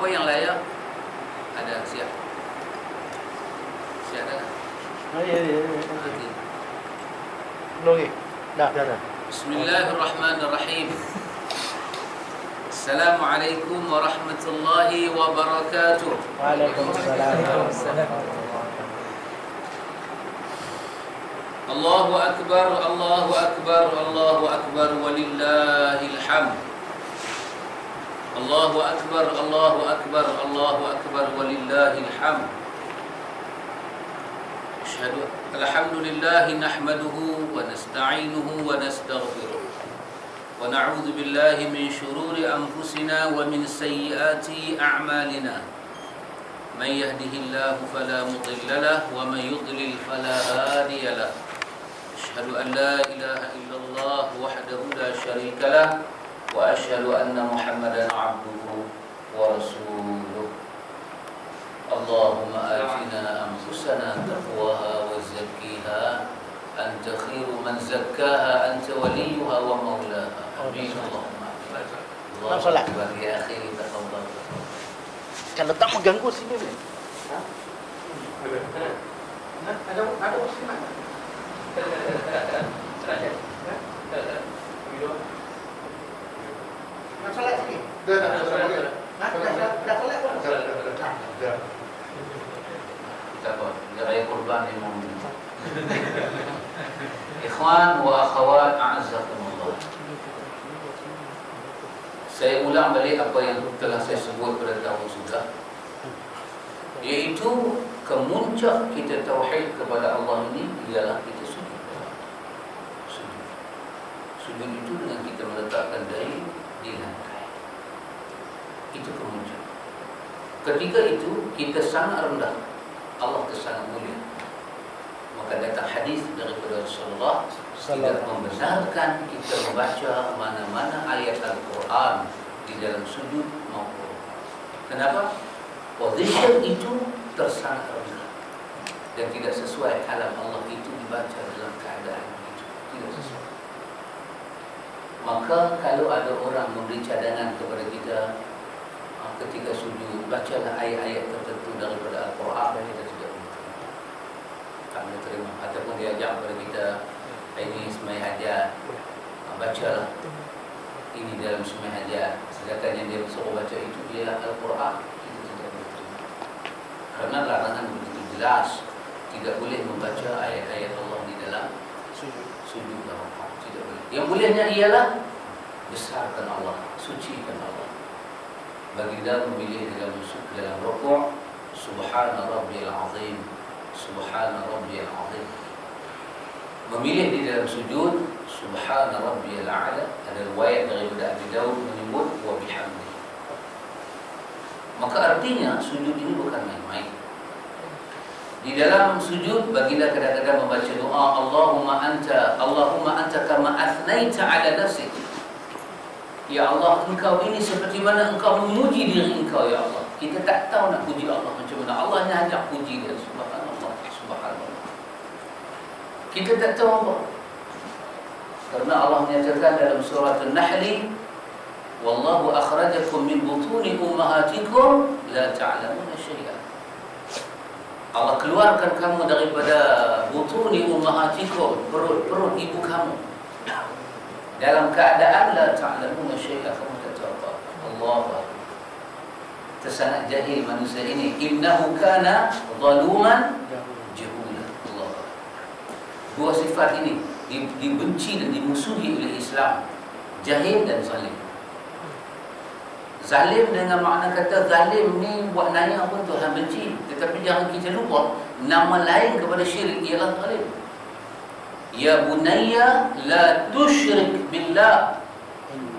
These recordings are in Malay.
Apa yang layak? Ada siap? Siap ada? Ya. Nanti. Belum lagi? Dah. Bismillahirrahmanirrahim. Assalamualaikum warahmatullahi wabarakatuh. Waalaikumsalam. Allahu akbar, Allahu akbar, Allahu akbar, walillahil hamd. Allahu akbar, Allahu akbar, Allahu akbar, walillahil hamd. Asyhadu alhamdulillah nahmaduhu wa nasta'inuhu wa nastaghfiruh. Wa na'udzu billahi min shururi anfusina wa min sayyiati a'malina. Man yahdihillahu fala mudilla lahu wa man yudlil fala hadiya lahu. Asyhadu an la ilaha illallah wahdahu la syarika lah wa asyhadu anna Muhammadan 'abduhu wa rasuluh. Allahumma atina anfusana taqwaha wa zakkiha anta khairu man zakkaha anta waliyuha wa maulaha. Amin. Allahumma Allahu akbar ya akhi, tafadhal. Kalau tak mengganggu sini boleh? Ada muslimat. Nak solat sini? Dah solat pun? Dah. Kita buat raya kurban imam. Ikhwan wa akhawat a'azzakumullah. Saya ulang balik apa yang telah saya sebut pada tahun sudah, iaitu kemuncak kita tauhid kepada Allah ini ialah kita sujud. Sujud itu dengan kita meletakkan dahi di lantai. Itu kemuncak. Ketika itu kita sangat rendah, Allah sangat mulia. Maka datang hadis daripada Rasulullah tidak membenarkan kita membaca mana-mana ayat Al-Quran di dalam sujud maupun. Kenapa? Posisi itu tersangat rendah dan tidak sesuai kalam Allah itu dibaca dalam keadaan itu, tidak sesuai. Maka kalau ada orang memberi cadangan kepada kita ketika sujud, bacalah ayat-ayat tertentu daripada Al-Quran, dan kita tidak boleh terima. Ataupun dia ajak kepada kita, ini semai hajat, bacalah ini dalam semai hajat, sedangkan yang dia suruh baca itu ialah Al-Quran, kita tidak boleh terima. Kerana larangan begitu jelas, tidak boleh membaca ayat-ayat Allah di dalam sujud dan rukuk, tidak boleh. Yang bolehnya ialah besarkan Allah, sucikan Allah. Baginda memilih dalam rukuk, Subhana Rabbiyal Azim, Subhana Rabbiyal Azim. Memilih di dalam sujud, Subhana Rabbiyal A'la. Ada riwayat daripada Abi Daud menyebut wa bihamdi. Maka artinya sujud ini bukan main-main. Di dalam sujud baginda kadang-kadang membaca doa, Allahumma anta kama athnaita ala nafsik. Ya Allah, engkau ini seperti mana engkau memuji diri engkau, ya Allah. Kita tak tahu nak puji Allah macam mana. Allah hanya ajak puji dia. Subhanallah, subhanallah. Kita tak tahu apa. Karena Allah menyatakan dalam surah An-Nahl, Wallahu akhrajakum min butuni ummahatikum la ta'lamuna syai'an. Allah keluarkan kamu daripada butuni ummahatikum, perut ibu kamu, dalam keadaan la ta'lamuna syai'an, kamu tak tahu apa. Allah tersangat jahil manusia ini. Innahu kana zaluman jahula. Allah. Dua sifat ini dibenci dan dimusuhi oleh Islam, jahil dan zalim. Zalim dengan makna kata zalim ni buat naya pun Tuhan benci. Tetapi jangan kita lupa nama lain kepada syirik ialah zalim. Ya bunayya la tusyrik billah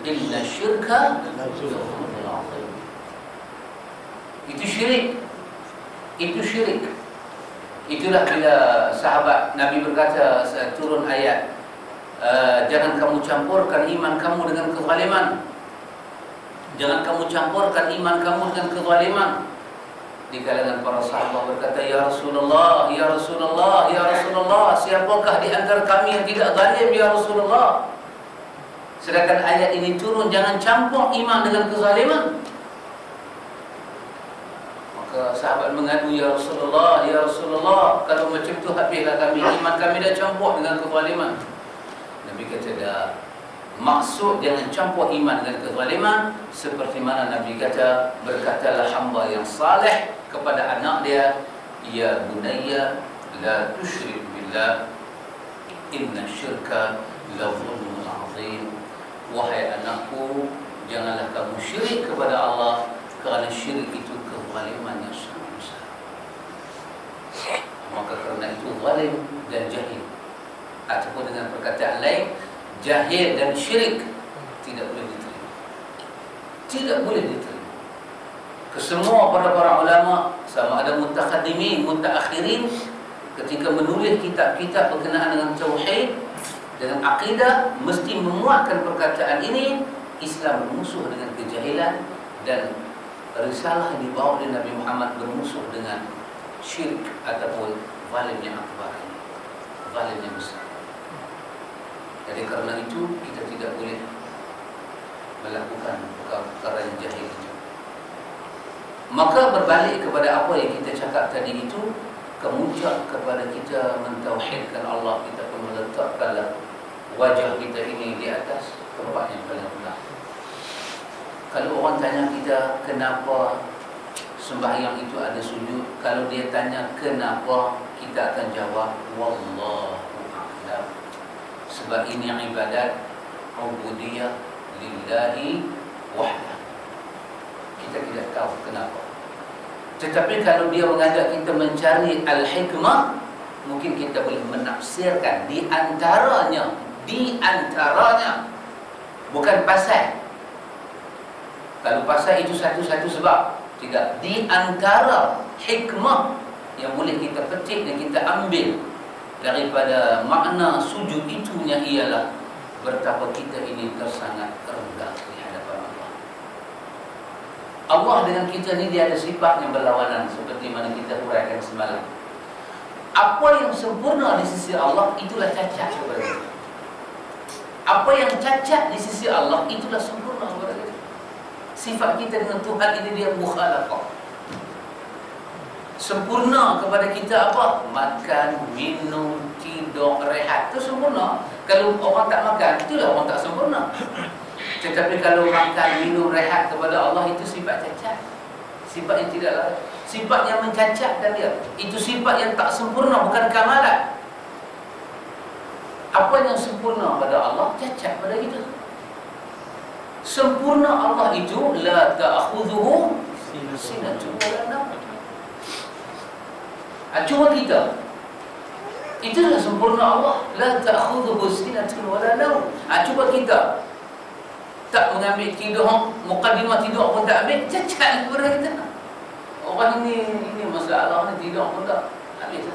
inna syirka la zulmun azim. Itu syirik. Itu syirik. Itulah bila sahabat Nabi berkata turun ayat, jangan kamu campurkan iman kamu dengan kezaliman. Jangan kamu campurkan iman kamu dengan kezaliman. Di kalangan para sahabat berkata, Ya Rasulullah, Ya Rasulullah, Ya Rasulullah, siapakah di antara kami yang tidak zalim, Ya Rasulullah? Sedangkan ayat ini turun, jangan campur iman dengan kezaliman. Maka sahabat mengadu, ya Rasulullah, kalau macam tu habislah kami, iman kami dah campur dengan kezaliman. Nabi kata, dah. Maksud jangan campur iman dengan kezaliman, seperti mana Nabi kata, berkatalah hamba yang saleh kepada anak dia, ya bunayya la tusyrik billah inna syirka la zulmun azim. Wahai anakku, janganlah kamu syirik kepada Allah, kerana syirik itu kezaliman yang sangat besar. Maka kerana itu zalim dan jahil, ataupun dengan perkataan lain, jahil dan syirik tidak boleh diterima. Tidak boleh diterima. Kesemua para ulama, sama ada mutaqaddimin, mutaakhirin, ketika menulis kitab-kitab berkenaan dengan tauhid, dengan akidah, mesti menguatkan perkataan ini. Islam bermusuh dengan kejahilan, dan risalah yang dibawa oleh Nabi Muhammad bermusuh dengan syirik ataupun zalim yang akbar, zalim yang besar. Jadi kerana itu kita tidak boleh melakukan perkara yang jahil itu. Maka berbalik kepada apa yang kita cakap tadi itu, kemuncak kepada kita mentauhidkan Allah, kita pun meletakkanlah wajah kita ini di atas tempat yang paling rendah. Kalau orang tanya kita kenapa sembahyang itu ada sujud, kalau dia tanya kenapa, kita akan jawab wallahu a'lam. Sebab ini ibadat ubudiyah lillahi wahdah. Kita tidak tahu kenapa. Tetapi kalau dia mengajak kita mencari al-hikmah, mungkin kita boleh menafsirkan di antaranya, bukan pasal. Kalau pasal itu satu-satu sebab, tidak. Di antara hikmah yang boleh kita petik dan kita ambil daripada makna sujud itunya ialah betapa kita ini tersangat rendah di hadapan Allah. Allah dengan kita ni dia ada sifat yang berlawanan, seperti mana kita uraikan semalam. Apa yang sempurna di sisi Allah, itulah cacat kepada kita. Apa yang cacat di sisi Allah, itulah sempurna kepada kita. Sifat kita dengan Tuhan ini dia mukhalafah. Sempurna kepada kita apa? Makan, minum, tidur, rehat. Itu sempurna. Kalau orang tak makan, itulah orang tak sempurna. Tetapi kalau makan, minum, rehat kepada Allah, itu sifat cacat. Sifat yang tidak layak. Sifat yang mencacatkan dia. Itu sifat yang tak sempurna, bukan kamalan. Apa yang sempurna pada Allah, cacat pada kita. Sempurna Allah itu la ta'khudhuhu sinatun wa la nawm. Cuma kita, itulah sempurna Allah, la ta'khudhuhu sinatun wa la nawm. Cuba kita tak mengambil tidur, muqaddimah tidur pun tak ambil, cacat kepada kita. Orang ini masalah ni, tidur pun tak habis.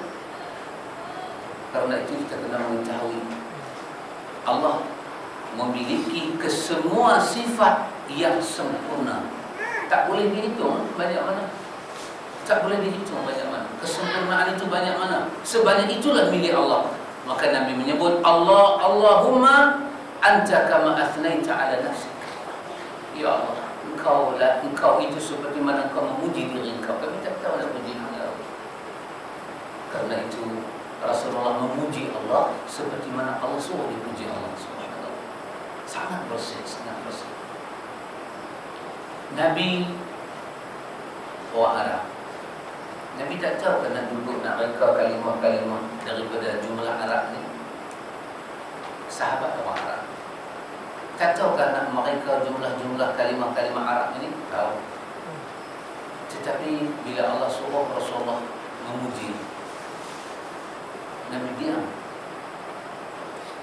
Karena itu kita kena mengetahui Allah memiliki kesemua sifat yang sempurna. Tak boleh dihitung banyak mana. Tak boleh dihitung banyak mana. Kesempurnaan itu banyak mana. Sebanyak itulah milik Allah. Maka Nabi menyebut Allah, Allahumma anta kama athnaita ala nafsik. Ya Allah, engkau itu seperti mana engkau memuji diri engkau. Kami tak tahu nak puji Allah. Karena itu Rasulullah memuji Allah seperti mana Allah suruh dipuji Allah. Subhanallah. Sangat bersih, sangat bersih. Nabi orang Arab. Nabi tak tahu kan nak duduk nak reka kalimah-kalimah daripada jumlah Arab ni. Sahabat orang Arab tak tahu kan nak mereka jumlah-jumlah kalimah-kalimah Arab ini. Tahu. Tetapi bila Allah suruh Rasulullah memuji, Nabi diam.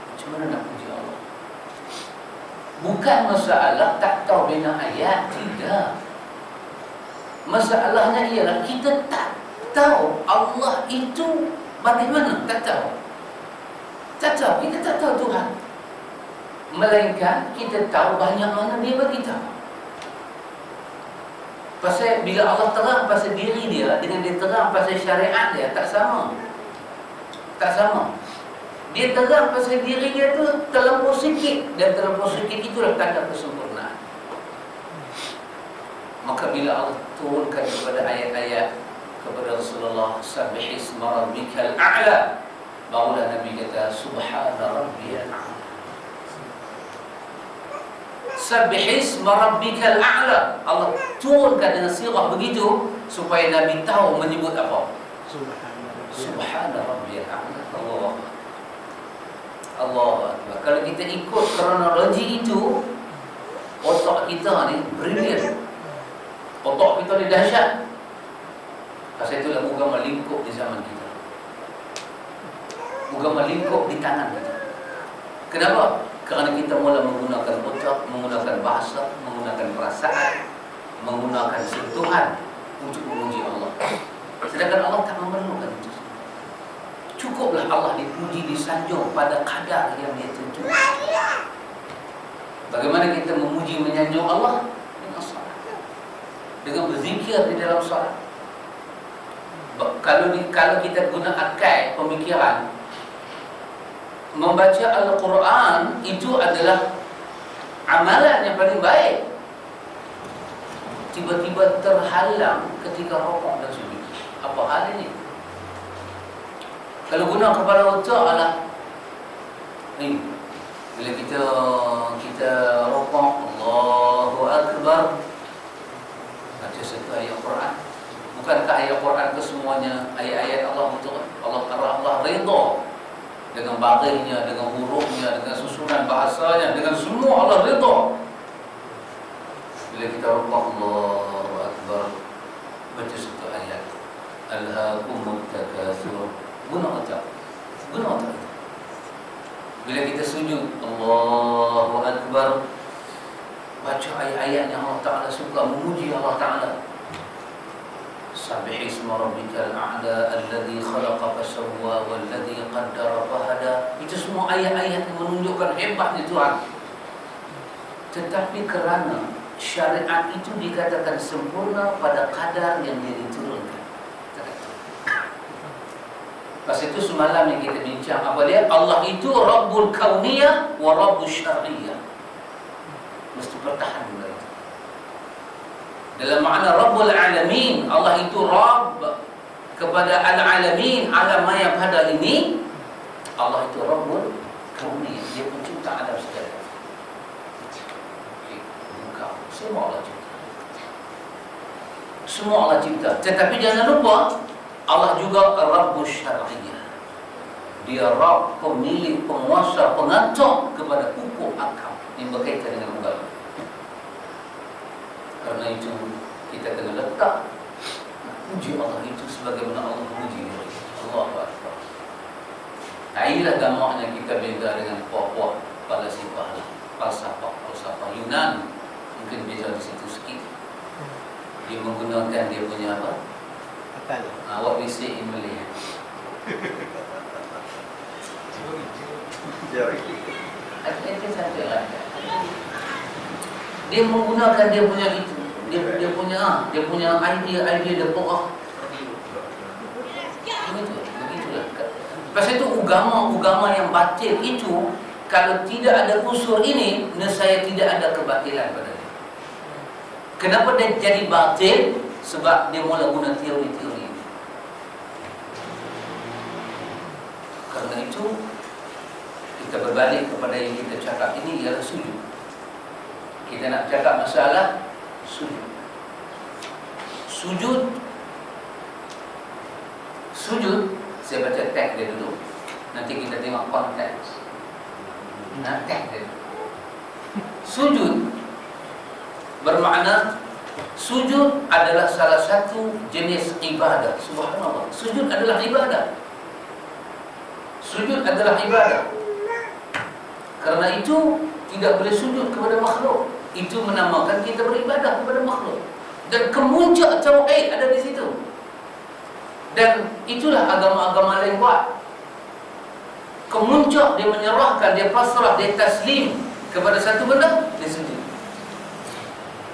Macam mana nak puji Allah? Bukan masalah tak tahu bina ayat, tidak. Masalahnya ialah kita tak tahu Allah itu bagaimana. Tak tahu. Tak tahu. Kita tak tahu Tuhan. Melainkan kita tahu banyak mana dia bagi tahu. Pasal bila Allah terang pasal diri dia dengan dia terang pasal syariat dia, tak sama. Tak sama. Dia terang pasal diri dia tu terlampau sikit, dan terlampau sikit itulah tanda kesempurnaan. Maka apabila Allah turunkan kepada ayat-ayat kepada Rasulullah, Subbihisma rabbikal a'la, barulah Nabi kata subhana rabbiyal a'la. Subbihisma rabbikal a'la, Allah turunkan dengan sirah begitu supaya Nabi tahu menyebut apa. Subhana rabbiyal a'la. Allah Akbar. Kalau kita ikut kronologi itu, otak kita ni brilliant. Otak kita ni dahsyat. Pasal itulah agama lingkup di zaman kita. Agama lingkup di tangan kita. Kenapa? Kerana kita mula menggunakan otak, menggunakan bahasa, menggunakan perasaan, menggunakan sentuhan untuk memuji Allah. Sedangkan Allah tak memerlukan itu. Cukuplah Allah dipuji, disanjung pada kadar yang Dia tentukan. Bagaimana kita memuji, menyanjung Allah? Dengan salat, dengan berzikir di dalam salat. Kalau kita guna akal pemikiran, membaca Al-Quran itu adalah amalan yang paling baik. Tiba-tiba terhalang ketika rokok dan sujud. Apa hal ini? Kalau guna kepala otak adalah bila kita rokok, Allahu Akbar, baca satu ayat Quran. Bukankah ayat Quran ke semuanya ayat-ayat Allah untuk Allah redha dengan baginya, dengan hurufnya, dengan susunan bahasanya, dengan semua Allah redha. Bila kita rokok, Allahu Akbar, baca satu ayat, Alhaakumut takatsur, guna otak. Bila kita sujud, Allahu Akbar, baca ayat-ayat yang Allah Ta'ala suka, memuji Allah Ta'ala. Subbihisma rabbikal a'la alladhi khalaqa fasawwa walladhi qaddara fahada. Itu semua ayat-ayat yang menunjukkan hebatnya Tuhan. Tetapi kerana syariat itu dikatakan sempurna pada kadar yang Dia diturunkan. Pasal itu semalam yang kita bincang apa dia? Allah itu Rabbul Kauniyah wa Rabbul Syar'iyah. Mesti pertahan benda itu. Dalam makna Rabbul Alamin, Allah itu Rabb kepada Al-Alamin, alam maya pada ini. Allah itu Rabbul Kauniyah, Dia pencipta alam segala. Bukan semua Allah cipta. Semua Allah cipta. Tetapi jangan lupa Allah juga Rabbul Syar'iyah. Dia Rabb, pemilik, penguasa, pengatur kepada hukum akam yang berkaitan dengan agama. Karena itu kita kena letak puji Allah itu sebagaimana Allah puji diri. Allahu Akbar. Inilah gamaknya kita beza dengan puak-puak falsafah Yunan. Mungkin beza di situ sikit. Dia menggunakan dia punya apa? What we say in Malay. Dia menggunakan dia punya itu, dia punya idea dia pokok. Begitulah. Pasal itu agama yang batil itu, kalau tidak ada unsur ini, nescaya tidak ada kebatilan pada dia. Kenapa dia jadi batil? Sebab dia mula guna teori-teori ini. Karena itu kita berbalik kepada yang kita cakap ini ialah sujud. Kita nak cakap masalah sujud. Sujud, saya baca teks dia dulu. Nanti kita tengok konteks. Teks dia. Sujud bermakna sujud adalah salah satu jenis ibadah. Subhanallah. Sujud adalah ibadah. Sujud adalah ibadah. Karena itu tidak boleh sujud kepada makhluk. Itu menamakan kita beribadah kepada makhluk. Dan kemuncak tauhid ada di situ. Dan itulah agama-agama lain buat. Kemuncak dia menyerahkan, dia pasrah, dia taslim kepada satu benda, dia sujud.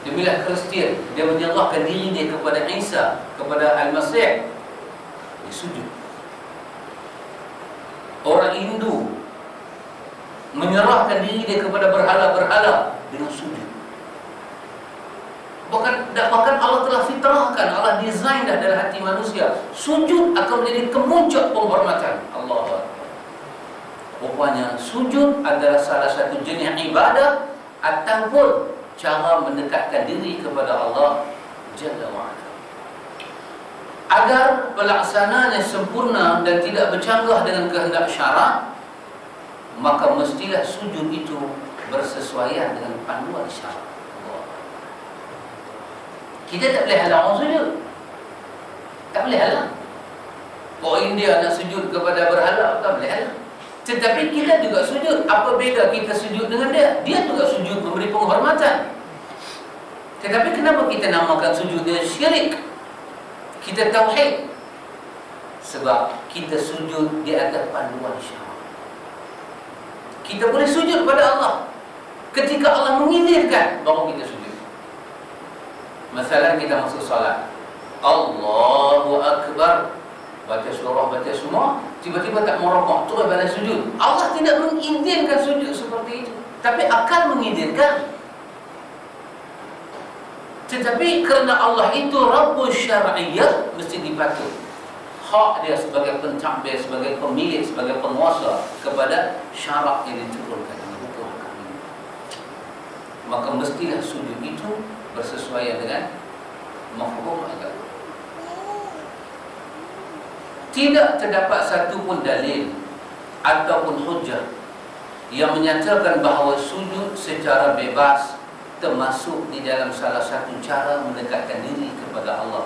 Demikian Kristian, dia menyerahkan diri dia kepada Isa, kepada Al-Masih, dia sujud. Orang Hindu menyerahkan diri dia kepada berhala-berhala dengan sujud. Bahkan Allah tanamkan, Allah design dah dalam hati manusia. Sujud akan menjadi kemuncak penghormatan. Allah. Rupanya sujud adalah salah satu jenis ibadah ataupun cara mendekatkan diri kepada Allah Jalla wa'ala. Agar pelaksanaannya sempurna dan tidak bercanggah dengan kehendak syarak, maka mestilah sujud itu bersesuaian dengan panduan syarak. Kita tak boleh halang orang sujud. Tak boleh halang. Orang India nak sujud kepada berhala, tak boleh halang. Tetapi kita juga sujud. Apa beza kita sujud dengan dia? Dia juga sujud memberi penghormatan. Tetapi kenapa kita namakan sujud dia syirik? Kita tauhid. Sebab kita sujud di atas panduan syarak. Kita boleh sujud pada Allah ketika Allah mengizinkan, baru kita sujud. Masalah kita masuk solat, Allahu Akbar, baca surah, baca semua, tiba-tiba tak mau rokok, terus balik sujud. Allah tidak mengizinkan sujud seperti itu, tapi akal mengizinkan. Tetapi kerana Allah itu Rabbul Syar'iyyah, mesti dipatuhi. Hak dia sebagai pentadbir, sebagai pemilik, sebagai penguasa kepada syarak yang diturunkan dengan hukum kami. Maka mestilah sujud itu bersesuaian dengan mafhum agama. Tidak terdapat satu pun dalil ataupun hujah yang menyatakan bahawa sujud secara bebas termasuk di dalam salah satu cara mendekatkan diri kepada Allah,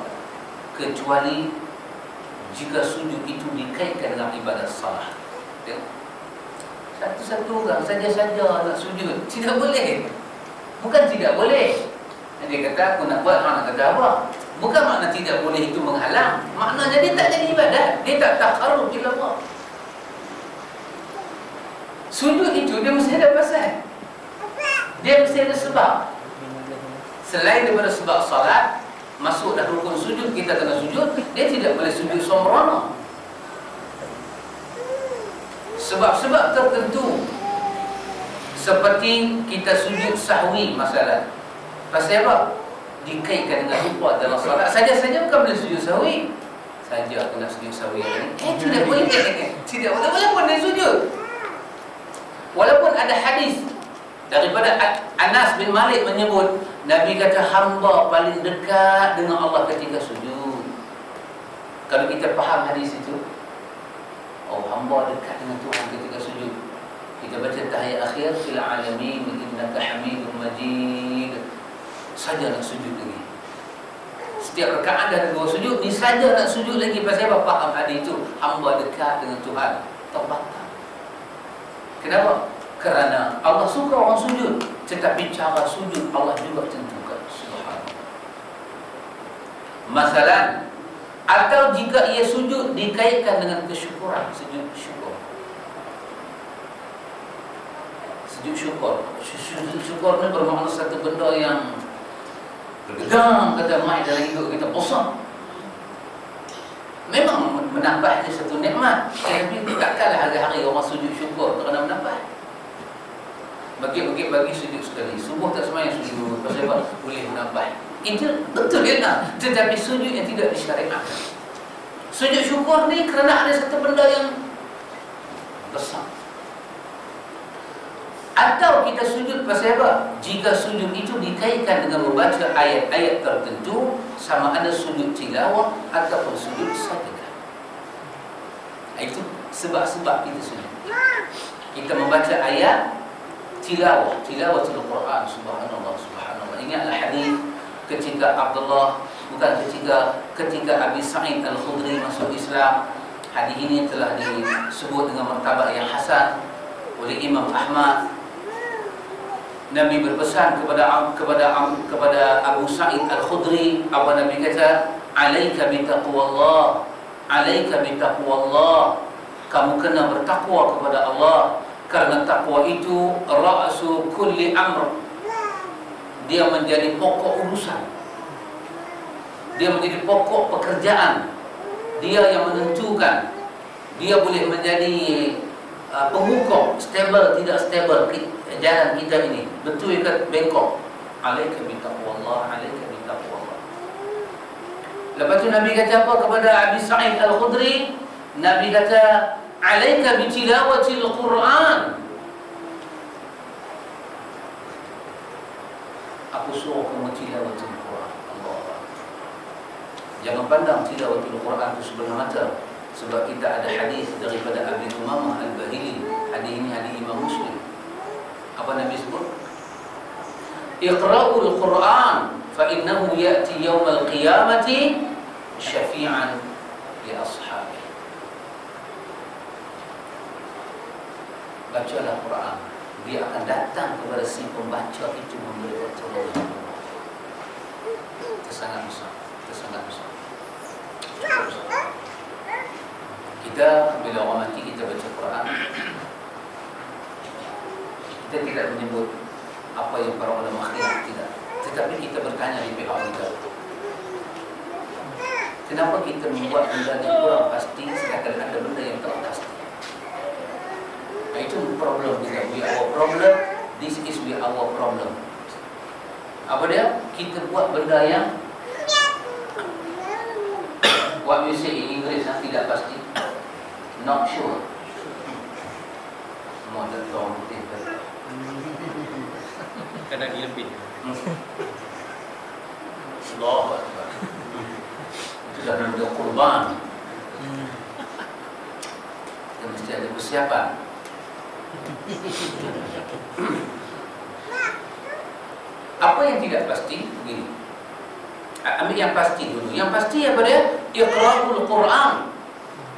kecuali jika sujud itu dikaitkan dengan ibadat salah. Satu-satu orang saja-saja nak sujud, tidak boleh. Bukan tidak boleh. Dia kata aku nak buat, nak kata apa? Bukan makna tidak boleh itu menghalang. Maknanya dia tak jadi ibadat. Dia tak taqarrub ila Allah. Sujud itu dia mesti ada pasal. Dia mesti ada sebab. Selain daripada sebab salat, masuk dah rukun sujud, kita kena sujud, dia tidak boleh sujud sembrono. Sebab-sebab tertentu, seperti kita sujud sahwi masalah. Pasal apa? Dikaitkan dengan lupa dalam salat. Saja-saja bukan boleh sujud sahwi. Saja aku nak sujud sahwi ni. Tidak boleh. Tidak boleh walaupun dia sujud. Walaupun ada hadis daripada Anas bin Malik menyebut, Nabi kata hamba paling dekat dengan Allah ketika sujud. Kalau kita faham hadis itu, oh hamba dekat dengan Tuhan ketika sujud. Kita baca tahiyat akhir, fil alamin innaka hamidum majid. Saja nak sujud lagi. Setiap rakaat ada 2 sujud, ni saja nak sujud lagi. Pasal apa? Faham hadis itu, hamba dekat dengan Tuhan. Terbatal. Kenapa? Kerana Allah suka orang sujud, tetapi cara sujud Allah juga tentukan. Subhanallah. Masalah, atau jika ia sujud dikaitkan dengan kesyukuran, sujud syukur. Sujud syukur. Sujud syukur ni bermakna satu benda yang bergegang kata mai dalam hidup kita, bosan. Memang menambah dia satu nikmat, tapi takkanlah hari-hari orang sujud syukur kerana menambah. Bagi sujud sekali. Subuh tak semayang sujud. Pasal apa? Boleh menambah. Itu betul ya. Tetapi sujud yang tidak disyariatkan. Sujud syukur ni kerana ada satu benda yang besar. Atau kita sujud pasal apa? Jika sujud itu dikaitkan dengan membaca ayat-ayat tertentu, sama ada sujud tilawah ataupun sujud sajdah. Itu sebab-sebab kita sujud. Kita membaca ayat tilawatul Quran. Subhanallah, subhanallah. Ingatlah hadis ketika ketika Abi Sa'id Al-Khudri masuk Islam. Hadis ini telah disebut dengan martabat yang hasan oleh Imam Ahmad. Nabi berpesan kepada Abu Sa'id Al-Khudri, apa Nabi kata? Alaika bitaqwallah, alaika bitaqwallah. Kamu kena bertakwa kepada Allah, kerana takwa itu ra'su kulli amr. Dia menjadi pokok urusan. Dia menjadi pokok pekerjaan. Dia yang menentukan. Dia boleh menjadi pengukur stable tidak stable jalan kita ini. Betul ke bengkok? Alaika bitaqwallah, alaika bitaqwallah. Lepas tu Nabi kata apa kepada Abi Sa'id Al-Khudri? Nabi kata, "Alaika bi tilawatil Quran." Aku suruh kamu tilawatil Quran. Allah. Jangan pandang tilawatil Quran itu sebelah mata. Sebab kita ada hadis daripada Abi Umamah Al-Bahili. Hadis ini hadis Imam Muslim. Apa Nabi sebut? Iqra'ul Quran fa innahu ya'ti yawmal qiyamati syafi'an li ashabi. Bacalah Quran. Dia akan datang kepada si pembaca itu memberi pertolongan. Itu sangat besar. Itu sangat besar. Kita bila orang mati kita baca Quran, kita tidak menyebut apa yang para ulama khilaf, tidak. Tetapi kita bertanya di pihak kita, kenapa kita membuat benda yang kurang pasti sedangkan ada benda yang tak pasti? Itu problem kita. We our problem. This is we our problem. Apa dia? Kita buat benda yang what we say in English tidak pasti. Not sure. Semua tak tahu betul. Kadang dilebih. Allahu Akbar. Itu dah benda kurban. Kita mesti ada persiapan. Apa yang tidak pasti? Begini. Ambil yang pasti dulu. Yang pasti apa dia? Iqra'ul Quran.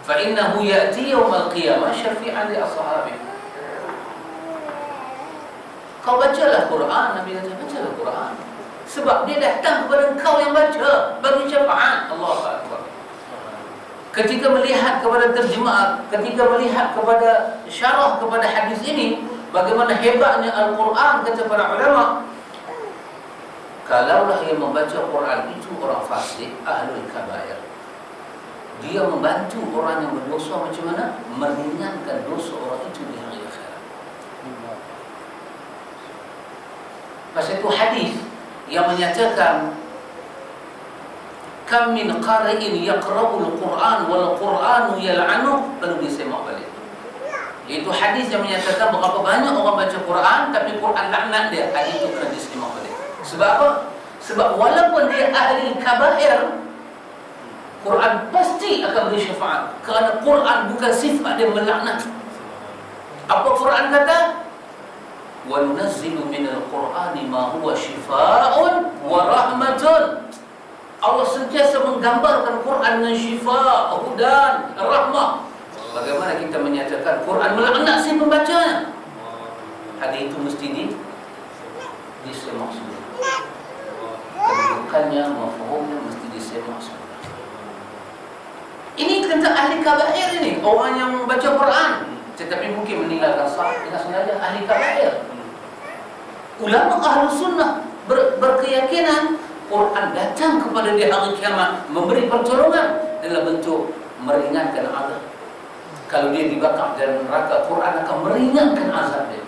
Fa innahu ya'ti yawmal qiyamah syafi'an li ashabihi. Kau bacalah Quran, Nabi kata bacalah Quran. Sebab dia datang kepada engkau yang baca bagi syafaat. Allahu Akbar. Ketika melihat kepada terjemah, ketika melihat kepada syarah kepada hadis ini, bagaimana hebatnya Al-Quran, kata para ulama, kalaulah yang membaca Quran itu orang fasik, ahlul kabair, dia membantu orang yang berdosa macam mana? Meringankan dosa orang itu di hari akhirat. Pasal itu hadis yang menyatakan kam min qari'in yaqra'ul Quran wal Quranu yal'anu, perlu disemak balik. Iaitu hadis yang menyatakan berapa banyak orang baca Quran tapi Quran laknat dia. Hadis itu kena disemak balik. Sebab apa? Sebab walaupun dia ahli kabair, Quran pasti akan beri syafaat. Kerana Quran bukan sifat dia melaknat. Apa Quran kata? Wa nunazzilu minal Qur'ani ma huwa shifaa'un wa rahmatun. Allah sentiasa menggambarkan Quran dengan syifa, hudan, rahmah. Bagaimana kita menyatakan Quran melaknat si pembacanya? Hadis itu mesti disemak semula. Kedudukannya, mafhumnya mesti disemak semula. Ini tentang ahli kabair ini, orang yang membaca Quran tetapi mungkin meninggalkan salat dengan sengaja, ahli kabair. Ulama ahlu sunnah berkeyakinan Quran datang kepada dia hari kiamat memberi pertolongan dalam bentuk meringankan azab. Kalau dia dibakar dalam neraka, Quran akan meringankan azab dia.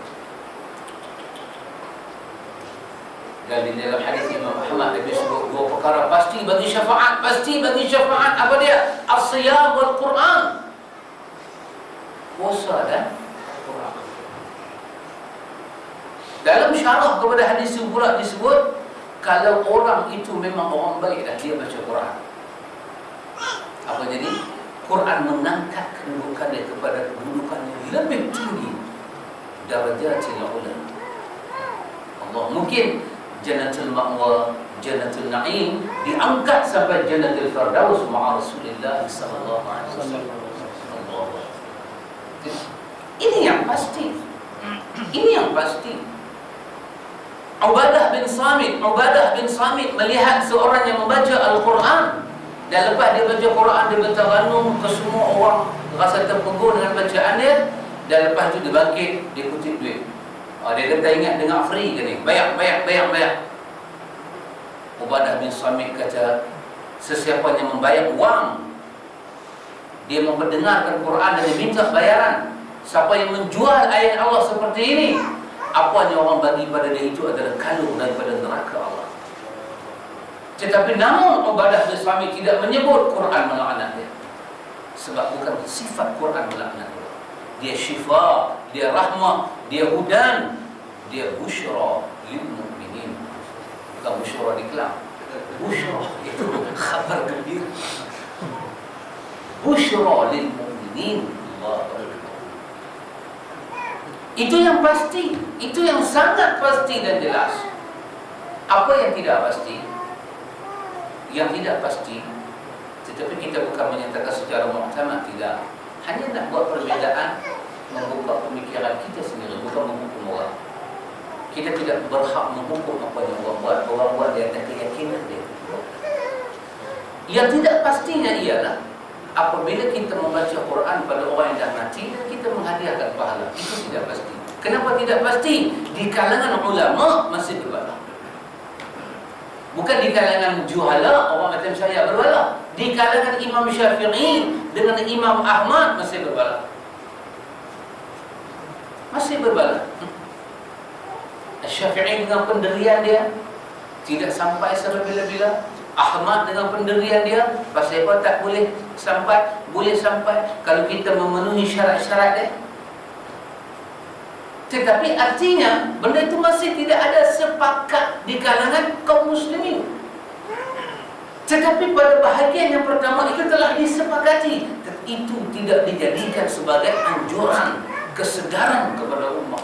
Dan di dalam hadis Imam Ahmad Nabi sebut dua perkara pasti bagi syafaat, pasti bagi syafaat. Apa dia? As-siyam wal Quran. Puasa dan Quran. Dalam syarah kepada hadis itu pula disebut, kalau orang itu memang orang baik dah, dia baca Quran, apa jadi? Quran mengangkat kedudukan dia kepada kedudukan yang lebih tinggi, darajatil ula. Allah, mungkin Jannatul Ma'wa, Jannatul Na'im diangkat sampai Jannatul Firdaus ma'a Rasulullah sallallahu alaihi wasallam. Ini yang pasti. Ini yang pasti. Ubadah bin Samit melihat seorang yang membaca Al-Quran, dan lepas dia baca Quran dia bertaranum ke semua orang, rasa terpegun dengan bacaan dia, dan lepas itu dia bangkit, dia kutip duit. Dia kata ingat dengar free ke ni, bayar. Ubadah bin Samit kata, sesiapa yang membayar wang, dia memperdengarkan Quran dan dia minta bayaran. Siapa yang menjual ayat Allah seperti ini, apa yang orang bagi pada dia itu adalah kalung daripada neraka Allah. Tetapi namun ubadah Islami tidak menyebut Quran melaknat dia. Sebab bukan sifat Quran melaknat dia. Dia syifa, dia rahmah, dia hudan, dia busyra lil mu'minin. Bukan busyra diklam. Busyra itu khabar gembira. Busyra lil mu'minin. Itu yang pasti, itu yang sangat pasti dan jelas. Apa yang tidak pasti? Yang tidak pasti, tetapi kita bukan menyatakan secara muhtamad, tidak. Hanya nak buat perbezaan, membuka pemikiran kita sendiri, bukan menghukum orang. Kita tidak berhak menghukum apa yang orang buat. Orang buat di atas keyakinan dia. Yang tidak pastinya ialah apabila kita membaca Quran pada orang yang dah mati dan kita menghadiahkan pahala. Itu tidak pasti. Kenapa tidak pasti? Di kalangan ulama masih berbalik. Bukan di kalangan juhala, orang macam saya berbalik. Di kalangan Imam Syafi'i dengan Imam Ahmad masih berbalik. Masih berbalik. Syafi'i dengan pendirian dia tidak sampai sebila-bila. Ahmad dengan pendirian dia, pasal apa tak boleh sampai? Boleh sampai kalau kita memenuhi syarat-syarat dia. Tetapi artinya benda itu masih tidak ada sepakat di kalangan kaum muslimin. Tetapi pada bahagian yang pertama itu telah disepakati. Itu tidak dijadikan sebagai anjuran, kesedaran kepada umat.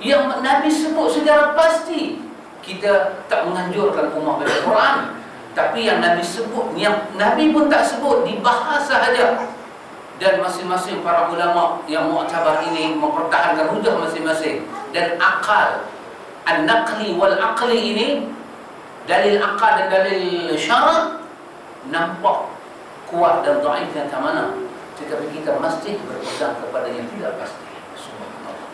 Yang Nabi sebut secara pasti, kita tak menganjurkan umat baca Quran. Tapi yang Nabi sebut, yang Nabi pun tak sebut, dibahas sahaja. Dan masing-masing para ulama yang mu'tabar ini mempertahankan hujah masing-masing. Dan akal, an-naqli wal-aqli ini, dalil akal dan dalil syarak, nampak kuat dan dhaifnya tak mana. Tetapi kita mesti berpegang kepada yang tidak pasti. Subhanallah.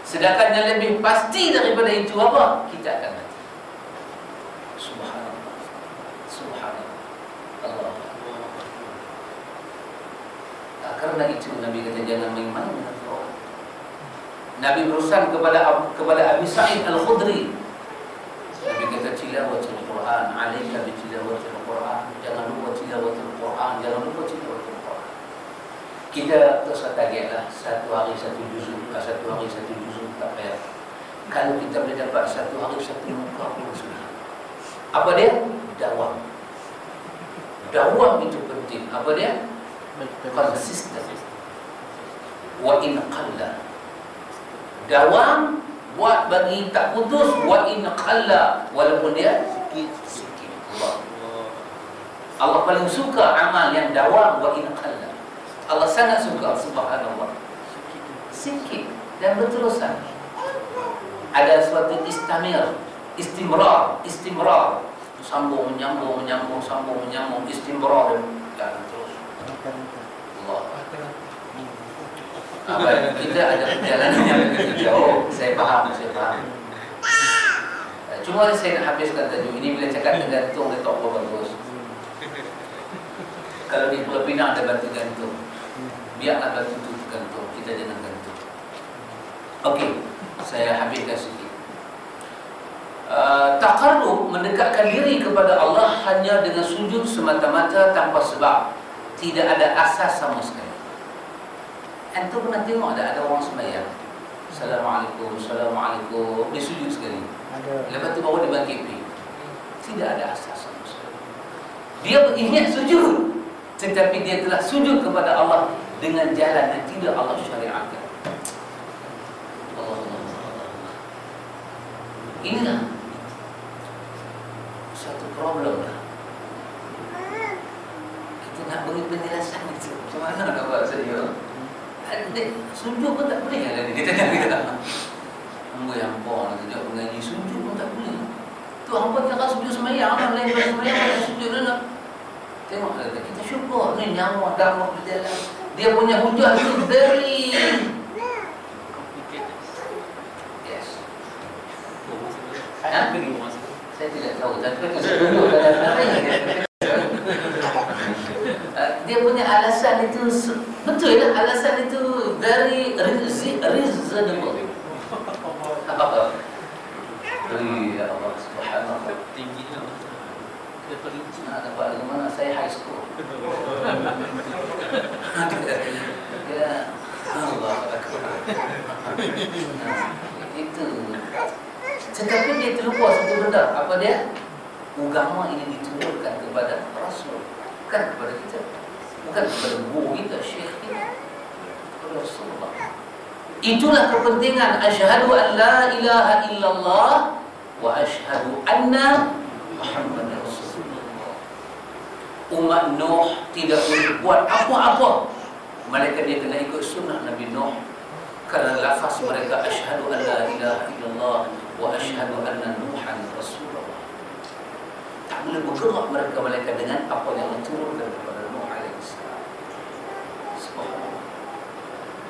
Sedangkan yang lebih pasti daripada itu apa? Kita akan mati. Subhanallah. Subhanallah. Allah. Karena itu Nabi kata jangan main-main dengan Quran. Nabi berusaha kepada Abi Sa'id Al-Khudri. Nabi kata tilawatul Quran, alaika bi tilawatul Quran. Jangan lupa tilawatul Quran, jangan lupa tilawatul Quran. Kita terus targetlah satu hari satu juzuk, satu hari satu juzuk tak payah. Kalau kita boleh dapat satu hari satu muka pun sudah. Apa dia? Dawam. Dawam itu penting. Apa dia? Konsisten. Wa in qalla. Dawam, buat bagi tak putus. Wa in qalla, walaupun dia sikit. Allah paling suka amal yang dawam. Wa in qalla, Allah sangat suka. Subhanallah. Sikit dan berterusan. Ada suatu istimrar. Sambung menyambung, sambung menyambung, istimrar dan terus. Allah. Kita ada perjalanan yang begitu jauh. Saya faham. Cuma saya nak habiskan tajuk ini. Bila cakap tergantung, dia tak apa bagus. Kalau di Pulau Pinang ada batu gantung, biarlah batu itu tergantung. Kita jangan gantung. Okey, saya habiskan sikit. Taqarrub, mendekatkan diri kepada Allah hanya dengan sujud semata-mata tanpa sebab. Tidak ada asas sama sekali. Antum pernah tengok ada orang sembahyang, Assalamualaikum, Assalamualaikum, dia sujud sekali. Lepas tu baru dia bangkit pergi. Tidak ada asas sama sekali. Dia ingat sujud, tetapi dia telah sujud kepada Allah dengan jalan yang tidak Allah syariatkan. Inilah satu problem lah. Nak beri penjelasan itu macam mana nak buat saya? Sujud pun tak boleh kan? Dia tanya kita. Amboi hampa nak sejak mengaji sujud pun tak boleh. Tu hampa cakap sujud sembahyang, orang lain sembahyang ada sujud dulu. Tengok kita syukur ni nyawa dakwah berjalan. Dia punya hujah itu very yes. Saya tidak tahu. Tapi sujud dia punya alasan itu betul lah, alasan itu very reasonable. Ya Allah. Nak dapat dari mana? Saya high school. Ya, Allah Akbar. Itu. Tetapi dia terlupa satu benda. Apa dia? Agama ini diturunkan kepada Rasul, bukan kepada kita, bukan kepada guru kita, syekh kita, kepada Rasulullah. Itulah kepentingan asyhadu an la ilaha illallah wa asyhadu anna Muhammadar Rasulullah. Umat Nuh tidak boleh buat apa-apa melainkan dia kena ikut sunnah Nabi Nuh. Kerana lafaz mereka asyhadu an la ilaha illallah wa asyhadu anna Nuhan Rasulullah. Tak boleh bergerak mereka melainkan dengan apa yang diturunkan kepada Nuh alaihissalam. Subhanallah.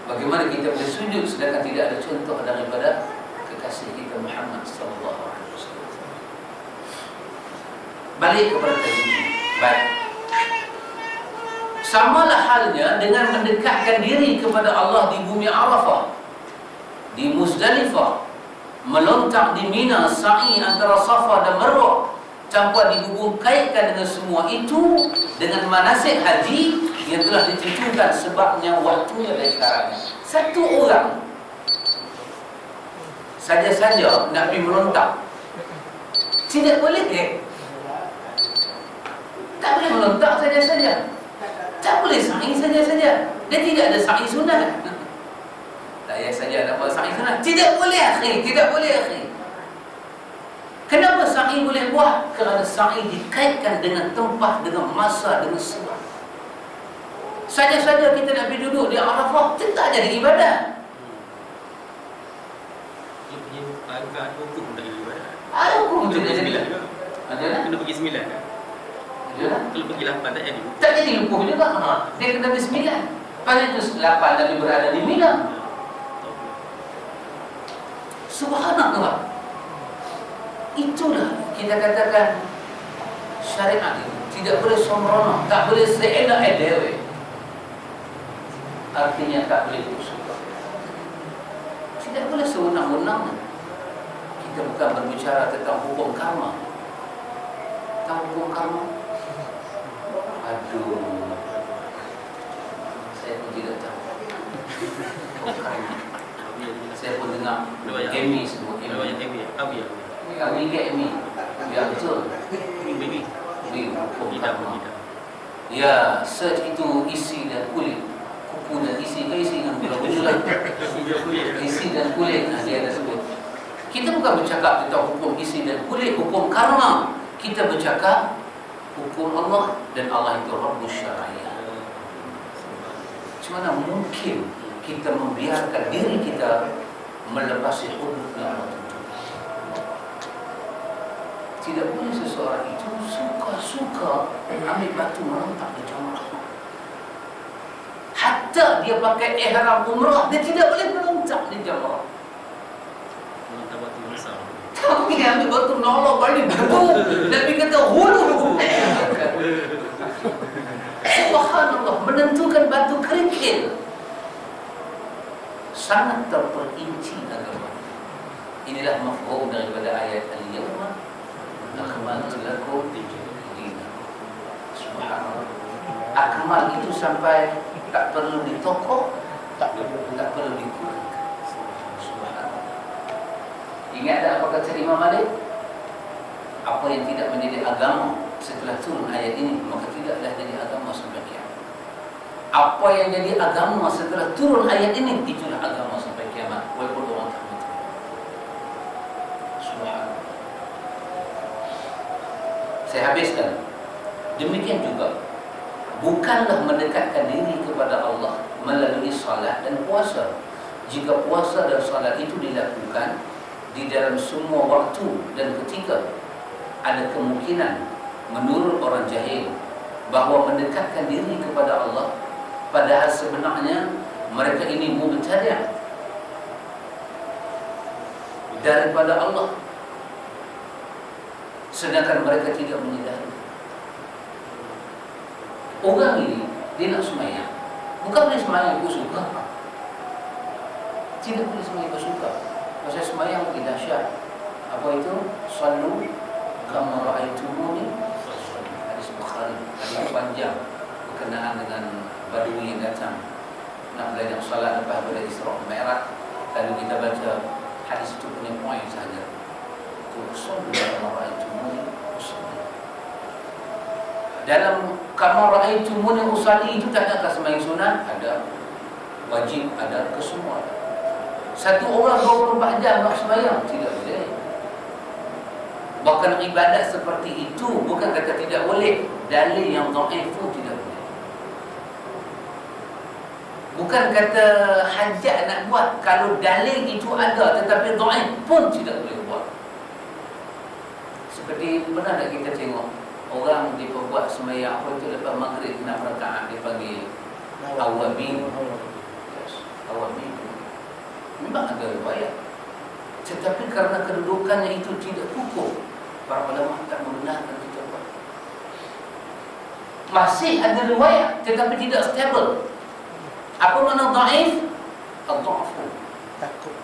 Bagaimana kita boleh sujud sedangkan tidak ada contoh daripada kekasih kita Muhammad sallallahu alaihi wasallam. Balik kepada tadi. Baik. Samalah halnya dengan mendekatkan diri kepada Allah di bumi Arafah, di Muzdalifah, melontar di Mina, sa'i antara Safa dan Marwah, tanpa dihubung kaitkan dengan semua itu dengan manasik haji yang telah ditentukan sebabnya waktunya dan sekarangnya. Satu orang saja-saja nak pergi melontar, tidak boleh tak boleh melontar saja-saja, tak boleh sa'i saja-saja. Dia tidak ada sa'i sunat. Tak payah saja nak buat sa'i sunat. Tidak boleh akhi, tidak boleh akhi. Kenapa sa'i boleh buat? Kerana sa'i dikaitkan dengan tempat, dengan masa, dengan sebab. Saja-saja kita nak pergi duduk di Arafah, itu tak jadi ibadah. Dia punya agak hukum tak jadi ibadah. Ada hukum Kena pergi jadi. 9. Ada lah. Kena pergi 9 kan? Ada. Kalau pergi 8 tak jadi. Tak jadi lukuh juga. Dia kena pergi 9. Pada itu 8 Nabi berada di Mina. Subhanallah. Itulah kita katakan syariat itu tidak boleh sombrono, tak boleh seenak dewe. Artinya tak boleh suka. Tidak boleh sewenang-wenang. Kita bukan berbicara tentang hukum karma. Tahu hukum karma? Aduh, saya pun tidak tahu hukum karma. Saya pun dengar Emi semua. Abi Kami ke Emi. Ya betul. baby. Ini hukum Tidak karma. tidak. Ya, search itu isi dan kulit. Kuku dan isi dengan gula-gula. Isi dan kulit. Nah, dia ada sebut. Kita bukan bercakap tentang hukum isi dan kulit, hukum karma. Kita bercakap hukum Allah, dan Allah itu Rabbus Syariah. Macam mana mungkin kita membiarkan diri kita melepasi hudud yang Allah tentukan? Tidak boleh seseorang itu suka-suka ambil batu merontak di jamrah. Hatta dia pakai ihram umrah, dia tidak boleh merontak di jamrah. Minta batu besar. Tapi ambil batu nolok balik betul. Nabi kata hulu. Subhanallah, menentukan batu kerikil. Sangat terperinci agama. Inilah mafhum daripada ayat al-yawma akmaltu lakum dinakum. Subhanallah. Akmal itu sampai tak perlu ditokok, tak perlu dikurangkan. Subhanallah. Ingat tak apa kata Imam Malik? Apa yang tidak menjadi agama setelah turun ayat ini, maka tidaklah jadi agama sampai kiamat. Apa yang jadi agama setelah turun ayat ini, itulah agama sampai kiamat, walaupun orang tak betul. Subhanallah. Saya habiskan. Demikian juga, bukanlah mendekatkan diri kepada Allah melalui salat dan puasa. Jika puasa dan salat itu dilakukan di dalam semua waktu dan ketika, ada kemungkinan menurut orang jahil bahawa mendekatkan diri kepada Allah, padahal sebenarnya mereka ini mubtadi' daripada Allah, sedangkan mereka tidak menyadari. Orang ini dia nak sembahyang, bukan boleh sembahyang ikut suka, tidak boleh sembahyang ikut suka. Pasal sembahyang lebih dahsyat. Apa itu? Sallu kama ra'aitumuni. cukup panjang berkenaan dengan Badui yang datang nak belajar salat lepas pada Isra Mi'raj. Lalu kita baca hadis itu punya poin saja. Sallu kama ra'aitumuni usalli. Dalam kama ra'aitumuni usalli itu tak ada sembahyang sunat, ada wajib, ada kesemua. Satu orang 24 jam nak sembahyang tidak boleh. Bahkan ibadat seperti itu bukan kata tidak boleh, dalil yang dhaif pun tidak boleh. Bukan kata hajat nak buat, kalau dalil itu ada tetapi dhaif pun tidak boleh buat. Seperti pernah tak kita tengok orang dia buat sembahyang apa itu lepas maghrib 6 rakaat dia panggil awabin. Yes, awabin. Memang ada riwayat. Tetapi kerana kedudukannya itu tidak kukuh, para ulama tak membenarkan kita buat. Masih ada riwayat tetapi tidak stable. Apa makna dhaif? Ad-dha'fu. Takut.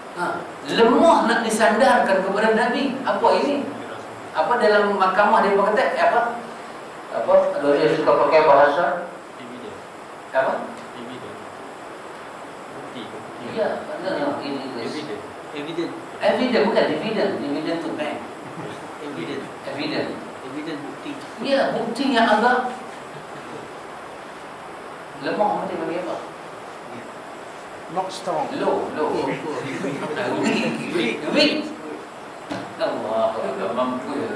Lemah nak disandarkan kepada Nabi. Apa ini? Apa dalam mahkamah dia kata apa dia suka pakai bahasa Evidence. apa? Evidence. Bukti. Ya, benar ini Evidence. Evidence. evidence bukan dividend tu bank. Evidence. Evidence. Bukti. Ya, bukti yang agak lemah macam bagi apa? Not strong. Low. Weak. Allah, tak mampu ya.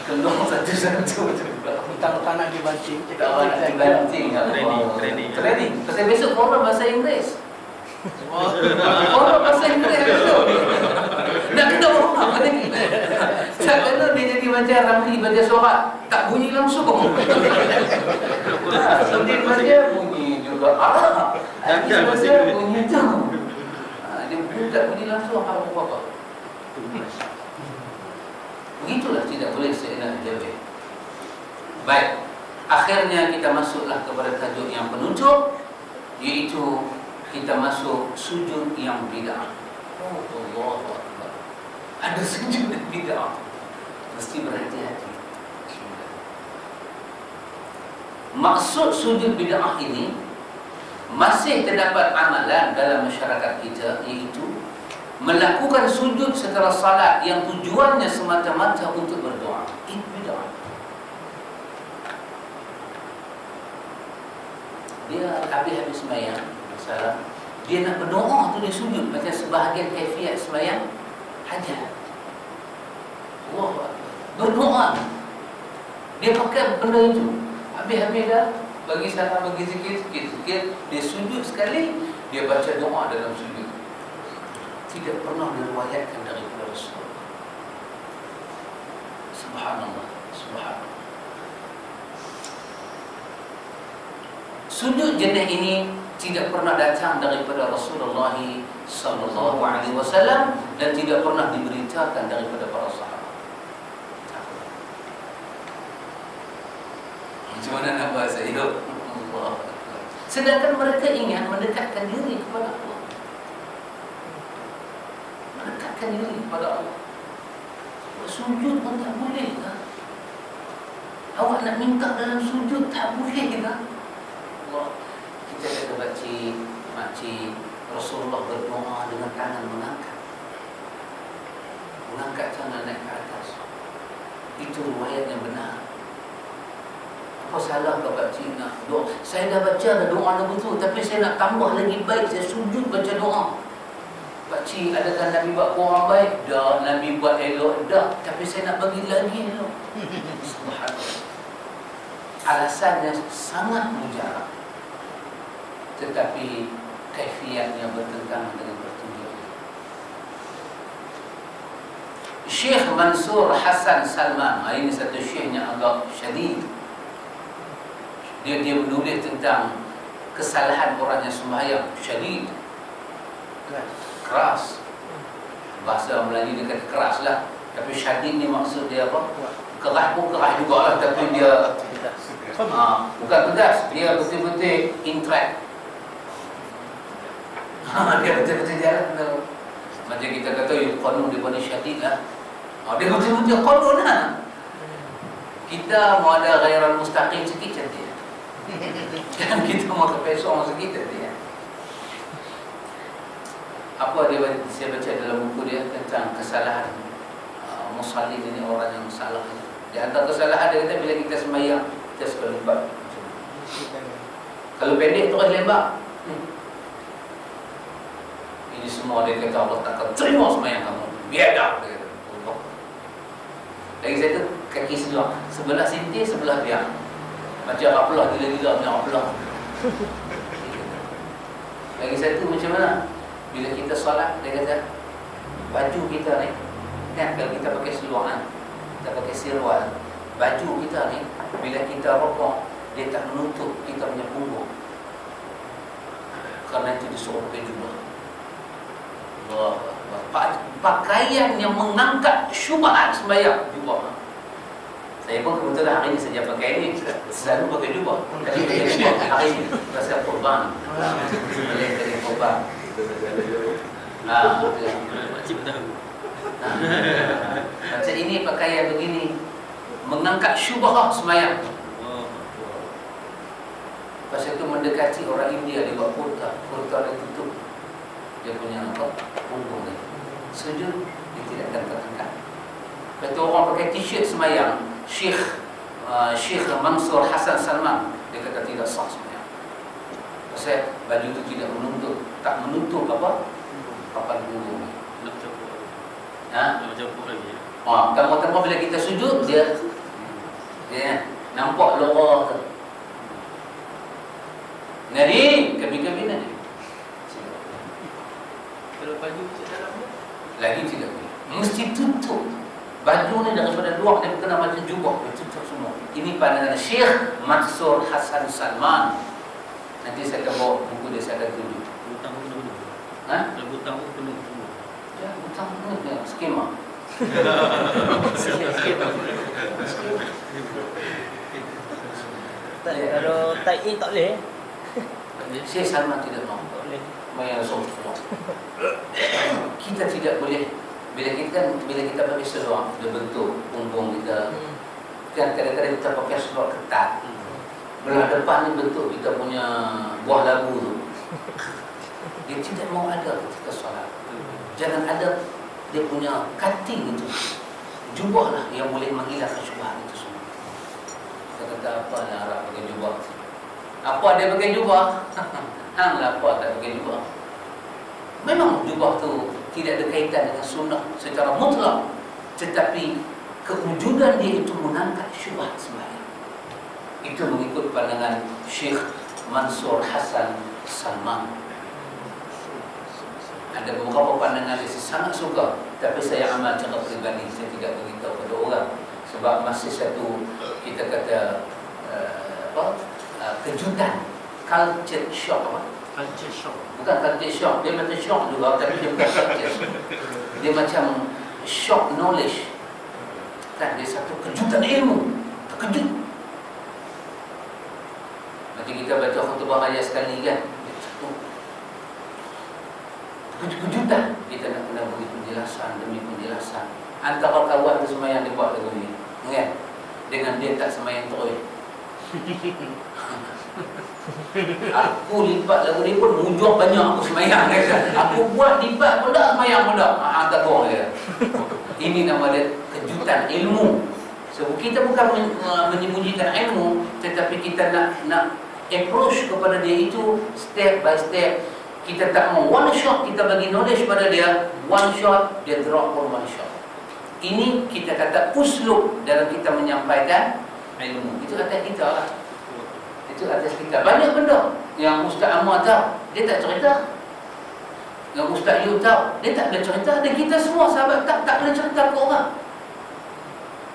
Keluar satu-satu. Hutang nak dibanting. Tak nak dibanting. Training. Pasal besok forum bahasa Inggeris. Forum bahasa Inggeris besok. Nak kena orang apa ni? Tak kena dia jadi macam Ramli baca surat. Tak bunyi langsung. Dia baca bunyi juga. Dia baca bunyi tu. Dia tak bunyi langsung apa-apa. Begitulah tidak boleh seenak jawab. Baik, akhirnya kita masuklah kepada tajuk yang penutup, iaitu kita masuk sujud yang bid'ah. Oh, Allahu Akbar. Ada sujud yang bid'ah. Mesti berhati-hati. Maksud sujud bid'ah ini masih terdapat amalan dalam masyarakat kita, iaitu melakukan sujud setelah salat yang tujuannya semata-mata untuk berdoa. Ini bid'ah. Dia habis-habis sembahyang, salam, dia nak berdoa tu dia sujud macam sebahagian kaifiat sembahyang hajat. Allahu Akbar. Berdoa. Dia pakai benda itu. Habis-habis dah bagi salam, bagi zikir, dia sujud sekali, dia baca doa dalam sujud. Tidak pernah diriwayatkan daripada Rasulullah. Subhanallah. Sujud jenis ini tidak pernah datang daripada Rasulullah sallallahu alaihi wasallam dan tidak pernah diberitakan daripada para sahabat. Macam mana nak bahasa hidup? Allah. Sedangkan mereka ingat mendekatkan diri kepada Allah. Mendekatkan diri kepada Allah. Sujud pun tak boleh kan? Awak nak minta dalam sujud tak boleh kan? Allah. Kita kata makcik Rasulullah berdoa dengan tangan mengangkat tangan naik ke atas. Itu riwayat yang benar. Apa salah kalau pakcik nak doa? Saya dah baca dah doa Nabi tu, tapi saya nak tambah lagi baik, saya sujud baca doa. Pakcik, adakah Nabi buat kurang baik? Dah. Nabi buat elok? Dah. Tapi saya nak bagi lagi elok. Subhanallah. Alasannya sangat mujarab, tetapi kaifiatnya bertentangan dengan petunjuk. Syekh Mansur Hasan Salman, ini satu syekhnya agak syadid. Dia menulis tentang kesalahan orang yang sembahyang. Syadid, keras. Bahasa Melayu dia kata keras lah. Tapi syadid ni maksud dia apa? Keras pun keras jugalah, tapi dia bukan tegas. Dia betul-betul intract. Dia betul-betul jalan. Macam kita kata qanun dia paling syadid lah. Dia betul-betul qanun lah. Kita mau ada ghairal mustaqim sikit cantik. Kan kita mau ke pesong sikit cantik. Apa dia saya baca dalam buku dia tentang kesalahan musallin ini, orang yang salah. Di antara kesalahan dia kata bila kita sembahyang kita suka lupa. Kalau pendek terus lembab. Ini semua dia kata Allah tak akan terima sembahyang kamu. Biadab dia kata. Lagi saya tu kaki sebelah sinti, sebelah biar. Macam apalah gila-gila macam apalah. Lagi satu macam mana? Bila kita solat, dia kata baju kita ni, kan kalau kita pakai seluar kan, kita pakai sirwal, baju kita ni bila kita rokok dia tak menutup kita punya punggung. Kerana itu disuruh pakai jubah. Pakaian yang mengangkat syubhat sembahyang, jubah. Saya pun kebetulan hari ini saja pakai ini, selalu pakai jubah. Tadi pakai jubah hari ini pasal korban. Boleh kali korban. Makcik tahu. Macam ini pakaian begini mengangkat syubhat sembahyang. Pasal itu mendekati orang India dia buat kurta dia tutup dia punya apa punggung dia. Sujud dia tidak akan terangkat. Lepas tu orang pakai t-shirt sembahyang, Syekh Mansur Hassan Salman dia kata tidak sah sembahyang. Pasal baju itu tidak tak menutup apa papan punggung. Nak campur. Ha? Nak campur lagi. Tengok-tengok bila kita sujud dia nampak lorah tu. Ngeri, kami-kami ni. Kalau baju macam dalam tu? Lagi tidak boleh. Mesti tutup. Baju ni daripada luar dia kena macam jubah, tutup semua. Ini pandangan Syekh Mansur Hassan Salman. Nanti saya akan bawa buku dia, saya akan tunjuk. Butang pun penuh. Ha? Kalau butang pun penuh semua. Ya, butang penuh dia. Skema. Kalau tie in tak boleh. Syekh Salman tidak mahu. Tak boleh. Mayang Rasulullah. Kita tidak boleh. Bila kita pakai seluar, dia bentuk punggung kita. Kan kadang-kadang kita pakai seluar ketat. Belah depan ni bentuk kita punya buah labu tu. Dia tidak mau ada ketika solat. Jangan ada dia punya cutting itu. Jubahlah yang boleh menghilangkan syubhat itu semua. Kita kata apa lah Arab pakai jubah. Apa dia pakai jubah? Hang lah apa tak pakai jubah. Memang jubah tu tidak ada kaitan dengan sunnah secara mutlak, tetapi kewujudan dia itu mengangkat syubhat sembahyang. Itu mengikut pandangan Syekh Mansur Hassan Salman. Ada beberapa pandangan yang saya sangat suka, tapi saya amal cara peribadi, saya tidak beritahu pada orang. Sebab masih satu kita kata kejutan, culture shock apa? Culture shock. Bukan culture shock, dia macam shock juga, tapi dia bukan culture. Dia macam shock knowledge. Kan dia satu kejutan ilmu, terkejut. Macam kita baca khutbah raya sekali kan, kejutan, kita nak kena beri penjelasan demi penjelasan. Antara kawan tu sembahyang dia buat lagu ni, kan? Dengan dia tak sembahyang terus. Aku lipat lagu ni pun mujur banyak aku sembahyang kan. Aku buat lipat pun tak sembahyang pun tak. Tak bohong dia. Ini nama dia kejutan ilmu. So kita bukan menyembunyikan ilmu, tetapi kita nak approach kepada dia itu step by step. Kita tak mau one shot kita bagi knowledge pada dia, one shot dia drop pun one shot. Ini kita kata uslub dalam kita menyampaikan ilmu. Itu atas kita lah. Itu atas kita. Banyak benda yang Ustaz Ammar tahu, dia tak cerita. Yang Ustaz Yu tahu, dia tak boleh cerita. Dan kita semua sahabat tak boleh cerita ke orang.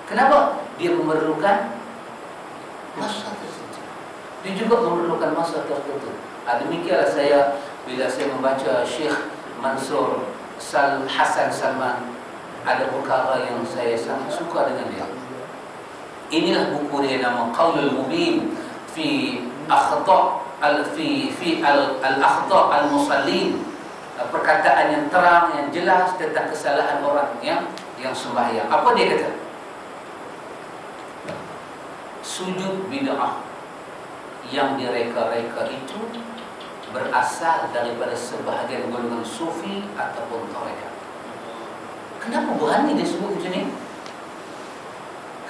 Kenapa? Dia memerlukan masa tertentu. Dia juga memerlukan masa tertentu. Demikianlah saya bila saya membaca Syekh Mansur Hassan Salman, ada perkara yang saya sangat suka dengan dia. Inilah buku dia, nama Qaulul Mubin fi akhta' al-akhta' al-musallin, perkataan yang terang, yang jelas tentang kesalahan orang yang sembahyang. Apa dia kata? sujud bid'ah yang direka-reka itu berasal daripada sebahagian golongan sufi ataupun tarekat. Kenapa berani dia sebut macam ni?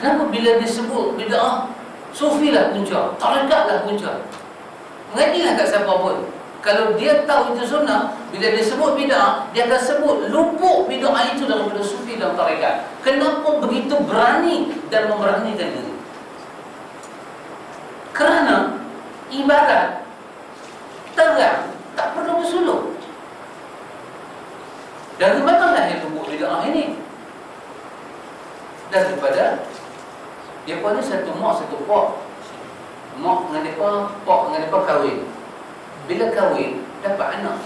Kenapa bila dia sebut bid'ah, sufi lah punca, tarekat lah punca? Mengajilah kat siapa pun. Kalau dia tahu itu sunnah, bila dia sebut bid'ah, dia akan sebut lupuk bid'ah itu daripada sufi dan tarekat. Kenapa begitu berani dan memberanikan diri? Kerana ibarat terang, tak perlu bersuluk. Dari mana lahir lupuk bid'ah ini? Daripada dia pun ni satu mak satu pak. Mak dengan depa, pak dengan depa kahwin. Bila kahwin dapat anak.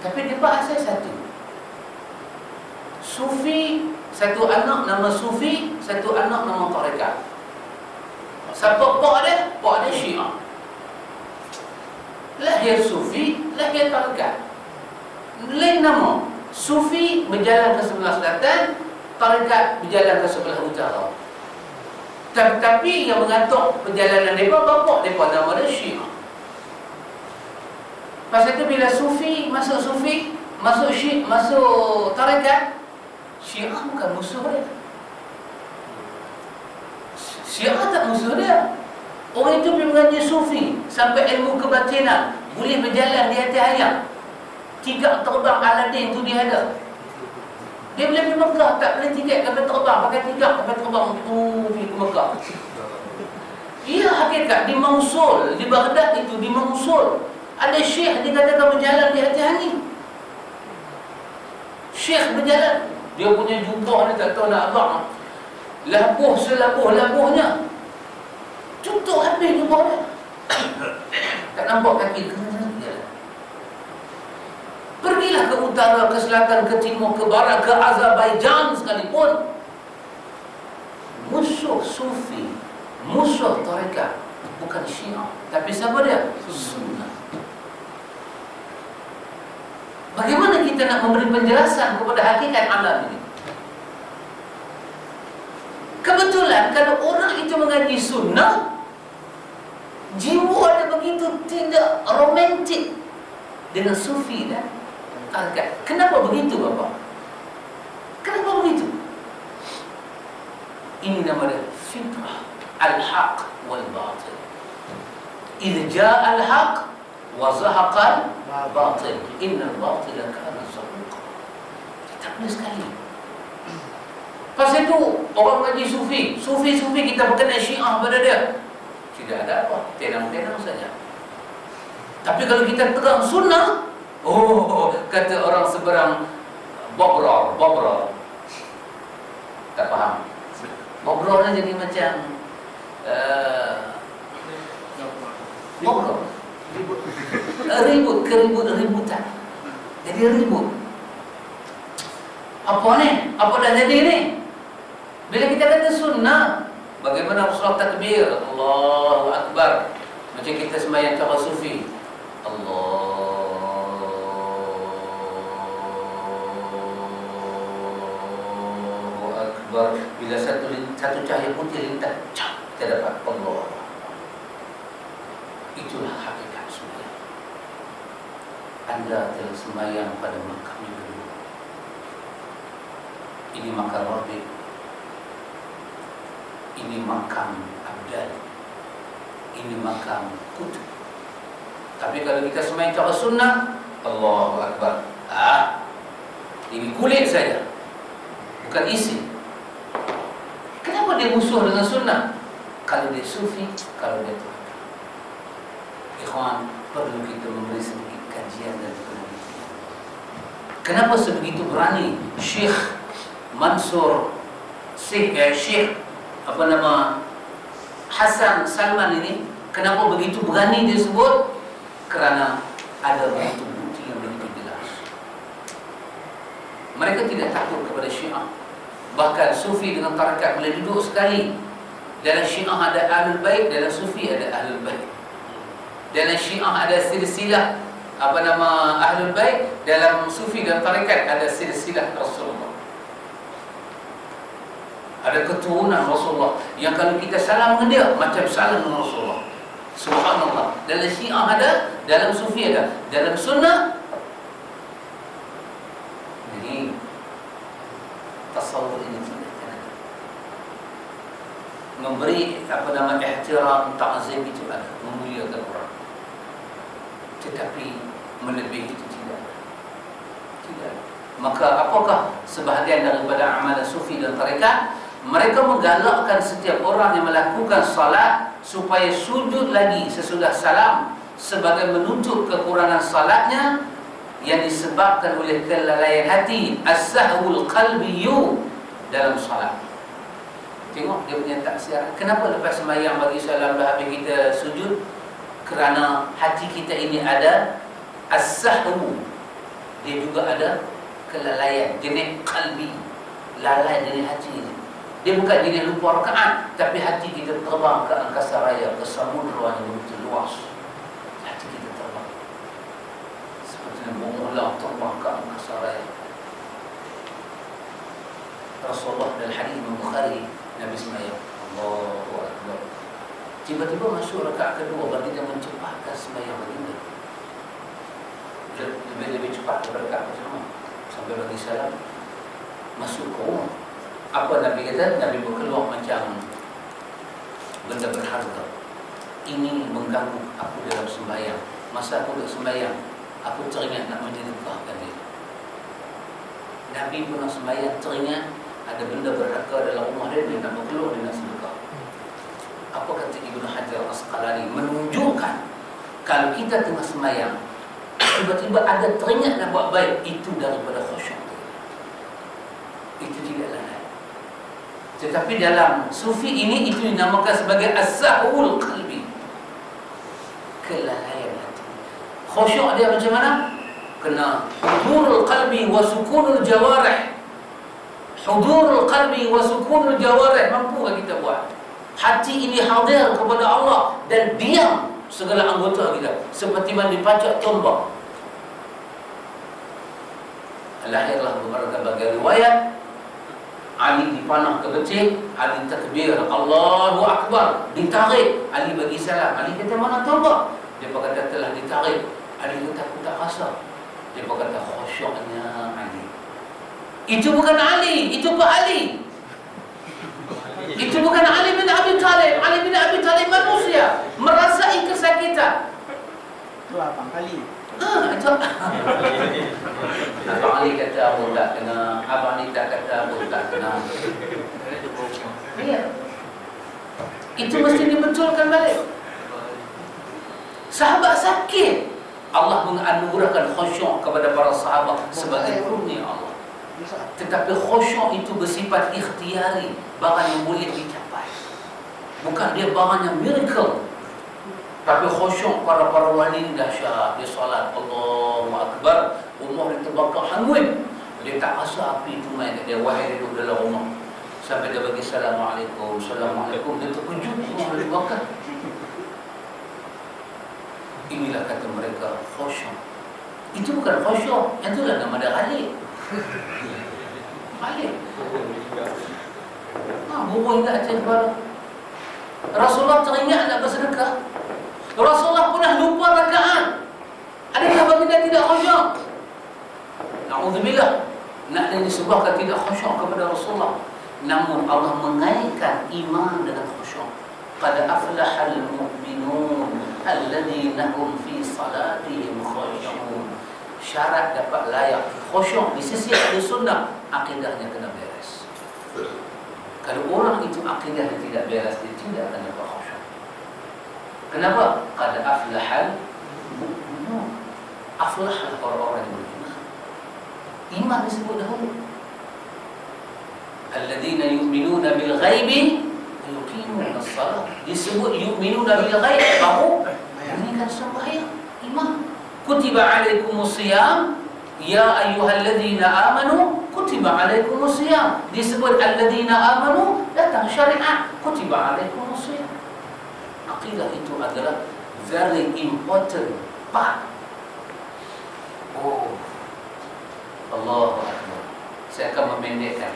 Tapi depa asal satu. Sufi, satu anak nama sufi, satu anak nama tarekat. Siapa pak dia? Pak dia Syiah. Lahir sufi, lahir tarekat. Lain nama. Sufi berjalan ke sebelah selatan, tarekat berjalan ke sebelah utara. Tapi yang mengatur perjalanan mereka, bapak mereka nama dia Syiah. Pasal itu bila sufi, masuk tarekat, Syiah bukan musuh dia. Syiah tak musuh dia. Orang itu pergi mengaji sufi sampai ilmu kebatinan, boleh berjalan di atas ayam. Tiga terbang Aladin tu dia ada. Dia boleh pergi Mekah, tak boleh tiket kapal terbang, pakai tiga kapal terbang pergi ke Mekah. Ia hakikat di Mosul, di Baghdad itu, di Mosul ada syekh dikatakan berjalan di atas angin. Syekh berjalan, dia punya jubah ni tak tahu nak abang, labuh selabuh-labuhnya, tutup habis jubah dia. Tak nampak kaki kena jalan. Pergilah ke utara, ke selatan, ke timur, ke barat, ke Azerbaijan sekalipun, musuh sufi, musuh tarekat bukan Syiah, tapi siapa dia? Sunnah. Bagaimana kita nak memberi penjelasan kepada hakikat alam ini? Kebetulan kalau orang itu mengaji sunnah, jiwa dia begitu tidak romantik dengan sufi dan tarekat. Kenapa begitu, Bapak? Kenapa begitu? Ini nama dia fitrah al-haq wal-batil. Idza jaa al-haq wa zahaqa al-batil, innal batila kana zahuqa. Tak boleh sekali. Pasal itu orang mengaji sufi kita berkenal Syiah pada dia, tidak ada apa, tenang-tenang saja. Tapi kalau kita terang sunnah, kata orang seberang bobrol. Tak faham. Bobrolnya jadi macam bobrol. Ributan. Jadi ribut. Apa ni? Apa dah jadi ni? Bila kita kata sunnah, bagaimana Rasulullah takbir, Allahu Akbar, macam kita sembahyang cara sufi, Allahu Akbar. Bila satu cahaya putih lintas, kita dapat Allah. Itulah hakikat sembahyang. Anda telah sembahyang pada makam yang kedua. Ini makam Rabi', ini makam Abdal, ini makam Qutb. Tapi kalau kita sembahyang cara sunnah, Allahu Akbar, ini kulit saja, bukan isi. Kenapa dia musuh dengan sunnah? Kalau dia sufi, kalau dia tarekat. Ikhwan, perlu kita memberi sedikit kajian dan penelitian. Kenapa sebegitu berani Syekh Mansur Syekh Hasan Salman ini, kenapa begitu berani dia sebut? Kerana ada begitu bukti yang begitu jelas. Mereka tidak takut kepada Syiah. Bahkan sufi dengan tarekat boleh duduk sekali. Dalam Syiah ada Ahlul Bait, dalam sufi ada Ahlul Bait. Dalam Syiah ada silsilah Ahlul Bait, dalam sufi dan tarekat ada silsilah Rasulullah. Ada keturunan Rasulullah yang kalau kita salam dengan dia macam salam dengan Rasulullah. Subhanallah. Dalam Syiah ada, dalam Sufi ada, dalam Sunnah. Jadi tasawuf ini tidak ada. Memberi ihtiram, ta'zim itu ada, memuliakan orang. Tetapi melebihi itu tidak. Tidak. Maka apakah sebahagian daripada amalan sufi dan tarekat? Mereka menggalakkan setiap orang yang melakukan salat supaya sujud lagi sesudah salam sebagai menutup kekurangan salatnya yang disebabkan oleh kelalaian hati, as-sahwul qalbiyyu dalam salat. Tengok dia punya taksiran. Kenapa lepas sembahyang bagi salam dah habis kita sujud? Kerana hati kita ini ada as-sahwu. Dia juga ada kelalaian, jenis qalbi, lalai dari hati ini. Dia bukan jenis lupa rakaat, tapi hati kita terbang ke angkasa raya, ke samudra yang begitu luas. Hati kita terbang seperti burung elang terbang ke angkasa raya. Rasulullah dalam hadis Imam Bukhari, Nabi sembahyang, Allahu Akbar. Tiba-tiba masuk rakaat kedua, baginda mencepatkan sembahyang baginda. Lebih cepat daripada rakaat pertama. Sampai bagi salam, masuk ke rumah. Apa Nabi kata? Nabi berkeluar macam benda berharga. Ini mengganggu aku dalam sembahyang. Masa aku duduk sembahyang, aku teringat nak menyedekahkan dia. Nabi pernah sembahyang teringat ada benda berharga dalam rumah dia, dia nak berkeluar, dia nak sedekah. Apa kata Ibnu Hajar Al-Asqalani? Menunjukkan kalau kita tengah sembahyang, tiba-tiba ada teringat nak buat baik, itu daripada khusyuk. Itu tidak lalai. Tetapi dalam sufi ini itu dinamakan sebagai as-sahwul qalbi, kelalaian hati. Khusyuk dia macam mana? Kena hudurul qalbi wa sukunul jawarih. Hudurul qalbi wa sukunul jawarih. Mampukah kita buat? Hati ini hadir kepada Allah dan diam segala anggota kita, seperti mana dipacak tombak. Lahirlah berbagai riwayat. Ali dipanah ke becik, Ali takbir, Allahu Akbar, ditarik, Ali bagi salam. Ali kata, mana tombak? Dia berkata telah ditarik. Ali kata, aku tak rasa. Dia berkata, khusyuknya Ali. Itu bukan Ali, itu Pak Ali. Itu bukan Ali bin Abi Talib. Ali bin Abi Talib manusia, merasai kesakitan. Itu Abang Ali. Itu Abang Ali kata aku tak kena, Abang Ali tak kata aku tak kena. Ya. Itu mesti dibetulkan balik. Sahabat sakit, Allah menganugerahkan khusyuk kepada para sahabat sebagai kurnia Allah. Tetapi khusyuk itu bersifat ikhtiari, barang yang boleh dicapai. Bukan dia barang yang miracle. Tapi khusyuk para wali ni dahsyat. Dia solat Allahu Akbar, rumah dia terbakar hangus. Dia tak rasa api itu main kat dia. Wahai dia duduk dalam rumah, sampai dia bagi Assalamualaikum, Assalamualaikum, dia terkejut rumah dia terbakar. Inilah kata mereka khusyuk. Itu bukan khusyuk, itulah nama dia Khalid. Khalid. Bubuh hingga atas kepala. Rasulullah teringat nak bersedekah. Rasulullah pernah lupa rakaat. Adakah baginda tidak khusyuk? Na'udzubillah. Nak disebabkan tidak khusyuk kepada Rasulullah. Namun Allah mengaitkan iman dengan khusyuk. Qad aflahal mu'minun alladzina hum fi salatihim khusyu'un. Syarat dapat layak khusyuk di sisi ahli sunnah, akidahnya kena beres. Kalau orang itu akidahnya tidak beres, dia tidak akan dapat khusyuk. Kenapa? Qad aflahal mu'minun. Aflahlah orang-orang yang beriman. Iman disebut dahulu. Alladzina yu'minuna bil ghaibi wa yuqimuna as-salah. Disebut yu'minuna bil ghaib, baru menunaikan sembahyang, iman. Kutiba alaikumus siyam ya ayyuhalladzina amanu kutiba alaikumus siyam. Disebut alladzina amanu, datang syariat, kutiba alaikumus siyam. Aqidah itu adalah very important part. Oh, Allahu Akbar. Saya akan memendekkan.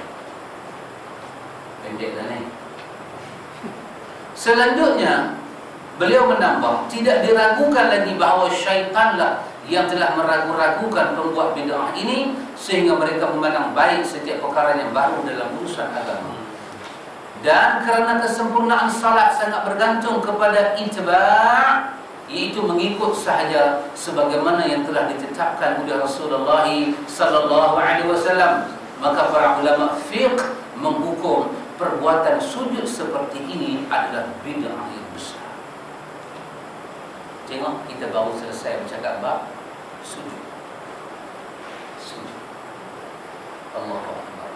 Pendeklah ni. Selanjutnya, beliau menambah, tidak diragukan lagi bahawa syaitanlah yang telah meragu-ragukan pembuat bid'ah ini sehingga mereka memandang baik setiap perkara yang baru dalam urusan agama. Dan kerana kesempurnaan salat sangat bergantung kepada itba', iaitu mengikut sahaja sebagaimana yang telah ditetapkan oleh Rasulullah sallallahu alaihi wasallam, maka para ulama fiqh menghukum perbuatan sujud seperti ini adalah bid'ah yang besar. Tengok, kita baru selesai bercakap bab sujud. Sujud. Allahu Akbar.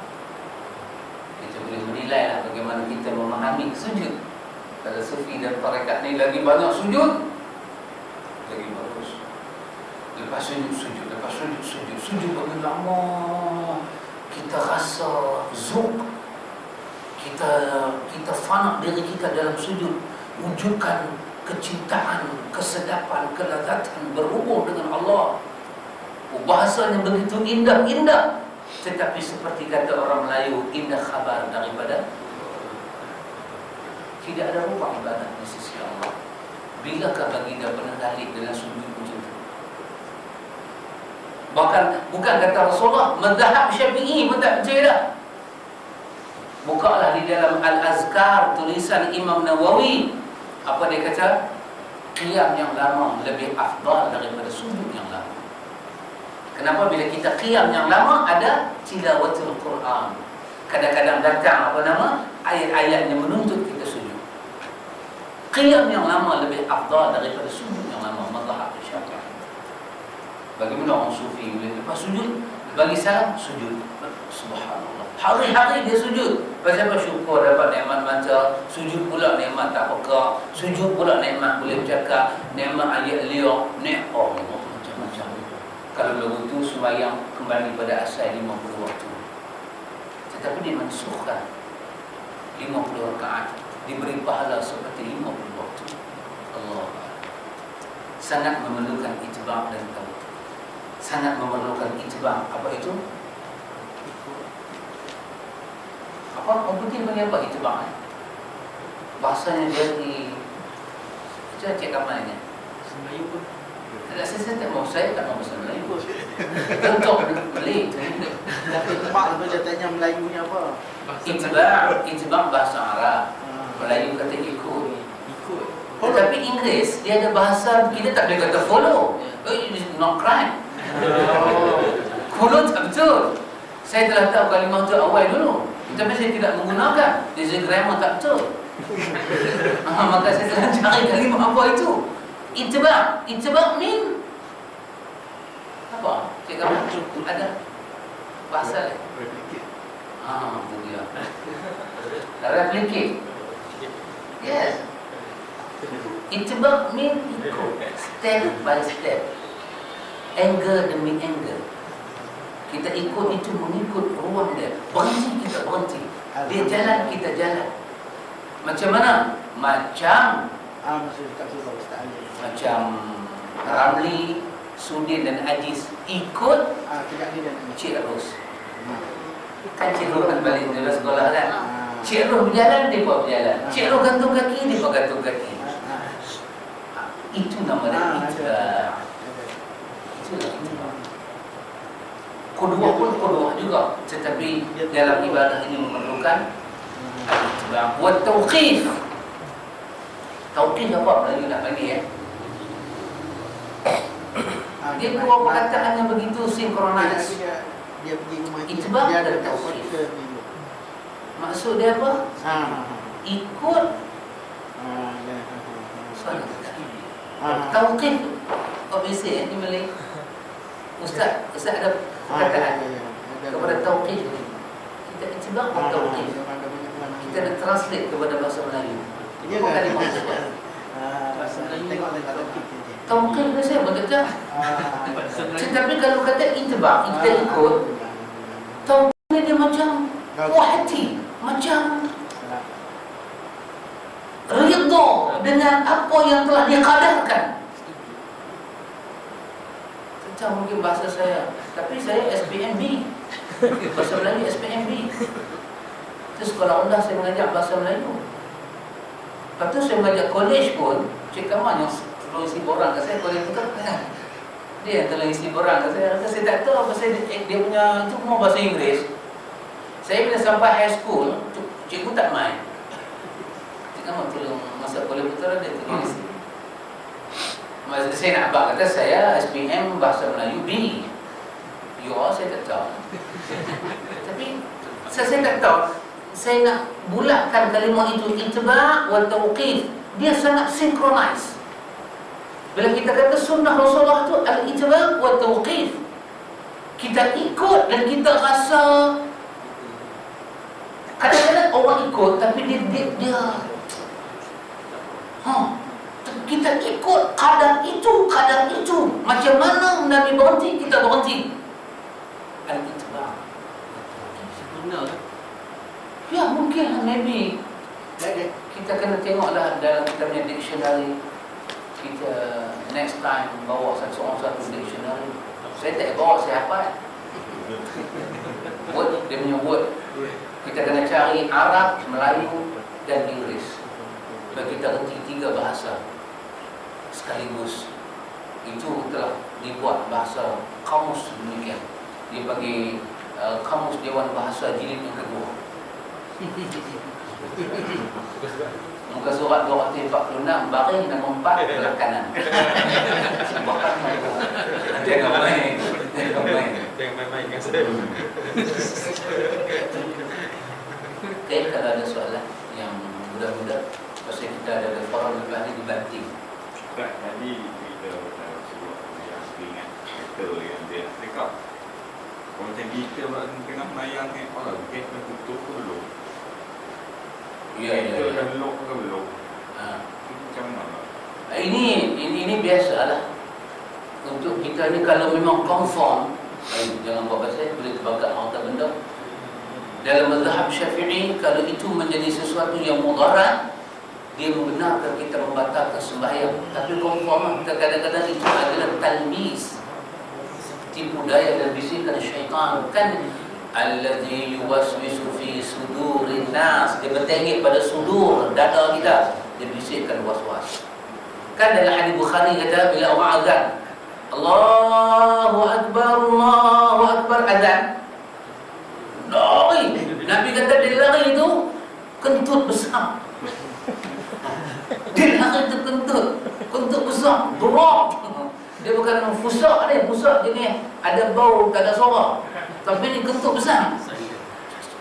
Kita boleh menilai lah bagaimana kita memahami sujud. Kalau sufi dan tarekat ni lagi banyak sujud, lagi bagus. Lepas sujud, lepas sujud bagi lama, kita rasa zuk, kita fana diri kita dalam sujud, wujudkan kecintaan, kesedapan, kelazatan berhubung dengan Allah. Bahasanya begitu indah-indah, tetapi seperti kata orang Melayu, indah khabar daripada tidak ada ruang ibadat di sisi Allah. Bilakah baginda pernah balik dengan sujud macam itu? Bahkan bukan kata Rasulullah, mazhab Syafi'i pun tak percaya dah. Bukalah di dalam Al-Azkar tulisan Imam Nawawi, apa dia kata? Qiyam yang lama lebih afdal daripada sujud yang lama. Kenapa? Bila kita qiyam yang lama ada tilawatul Quran. Kadang-kadang datang ayat-ayat yang menuntut kita sujud. Qiyam yang lama lebih afdal daripada sujud yang lama, mazhab Syafi'i. Bagaimana orang sufi boleh lepas sujud bagi salam sujud? Subhanallah. Hari-hari dia sujud. Pasal apa? Syukur dapat nikmat mata, sujud pula nikmat tak peka, sujud pula nikmat boleh bercakap, nikmat ayat liur, nikmat macam-macam. Kalau begitu sembahyang kembali pada asal 50 waktu. Tetapi dimansuhkan 50 rakaat, diberi pahala seperti 50 waktu. Allah sangat memerlukan itba' dan tauhid. Sangat memerlukan itba'. Apa itu? Apa? Orang putih panggil apa itba'? Bahasanya dari macam cik kamarnya Melayu pun. Saya tak mau, saya tak mau bahasa Melayu. Untuk Melayu. Tapi mak tu dia tanya Melayunya apa? Itba' bahasa Arab. Melayu kata ikut. Ikut. Tetapi Inggeris dia ada bahasa, kita tak boleh kata follow. It's not crime. Follow tak betul. Saya telah tahu kalimah tu awal dulu, tapi saya tidak menggunakan. Dia grammar tak betul. Maka saya telah cari kalimah apa itu. Itba' mean apa? Cik kamu ada bahasa lain. Itu dia. Replicate. Yes. Itba' mean ikut, step by step, anger demi anger. Kita ikut itu mengikut ruang dia. Berhenti kita berhenti. Dia jalan kita jalan. Macam mana? Macam Ramli, Sudin dan Aziz ikut Cik Ros. Kan Cik Ros kan balik dari sekolah kan? Cik Ros berjalan, dia pun berjalan. Cik Ros gantung kaki, dia pun gantung kaki. Itu nama dia itba'. Itulah itba'. Kedua pun kedua juga, tetapi dalam ibadah ini memerlukan itba'. Wa tauqif. Tauqif apa Melayu nak panggil dia dua perkataan yang begitu sinkronis. Dia pergi rumah Itba' dan tauqif. Maksud dia apa? Ikut. Tauqif. Kau biasa ni Malay. Ustaz ada perkataan kepada tauqif. Kita itba' atau tauqif. Kita nak translate kepada bahasa Melayu. Ini bukan kalimah apa? Bahasa Melayu tengok Tauqif ni saya betul. Tetapi kalau kata itba', kita ikut. Tauqif ni dia macam puas hati, macam ridha dengan apa yang telah dikadarkan. Macam mungkin bahasa saya, tapi saya SPMB. Bahasa Melayu SPMB. Ke sekolah rendah saya mengajar bahasa Melayu. Lepas tu saya mengajar college pun, Cik Kamal yang tolong isi borang kat saya, college betul kan? Dia yang tolong isi borang kat saya. Saya tak tahu apa dia punya itu semua bahasa Inggeris. Saya bila sampai high school, cikgu tak main. Cik Kamal tolong masuk college betul dia tolong isi. Masa saya nak abang kata saya SPM bahasa Melayu B. Saya tak tahu. Tapi saya tak tahu. Saya nak bulatkan kalimah itu ittiba' wa tawqif. Dia sangat synchronize. Bila kita kata sunnah Rasulullah tu al-ittiba' wa tawqif. Kita ikut dan kita rasa. Kadang-kadang orang ikut tapi dia kita ikut kadar itu. Macam mana Nabi berhenti, kita berhenti. Al-ittiba'. Sempurna kan? Ya mungkin maybe kita kena tengoklah dalam kita punya dictionary. Kita next time bawa satu dictionary. Saya tak bawa, saya hafal word, dia punya word. Kita kena cari Arab, Melayu dan Inggeris. Sebab kita reti 3 bahasa sekaligus. Itu telah dibuat bahasa kamus demikian. Dia bagi kamus Dewan Bahasa jilid yang kedua. Muka surat 246, baris nombor 4 belah kanan. Bahkan jangan main dengan saya. Okey, kalau ada soalan yang mudah-mudah, pasal kita ada forum lepas ni dibanting. Tadi kita sebuah yang ingat betul yang dia cakap. Kalau macam kita tengah melayang ni, gate dah tutup ke belum? Ya. Kita dah lock ke belum? Itu macam mana? Ini biasalah. Untuk kita ni kalau memang confirm, jangan buat pasal boleh terbakar harta benda. Dalam mazhab Syafi'i, kalau itu menjadi sesuatu yang mudarat, dia membenarkan kita membatalkan sembahyang. Tapi confirm kadang-kadang itu adalah talbis, tipu daya dan bisikan syaitan. Kan alladhi yuwaswisu fi sudurin nas, dia bertengik pada sudur dada kita, dia bisikkan was-was. Kan dalam hadis Bukhari kata bila orang azan, Allahu Akbar azan, lari. Nabi kata dia lari itu kentut besar. Dia lari itu kentut besar, drop. Dia bukan fusak dia, fusak jenis ada bau tak ada suara. Tapi ni kentut besar.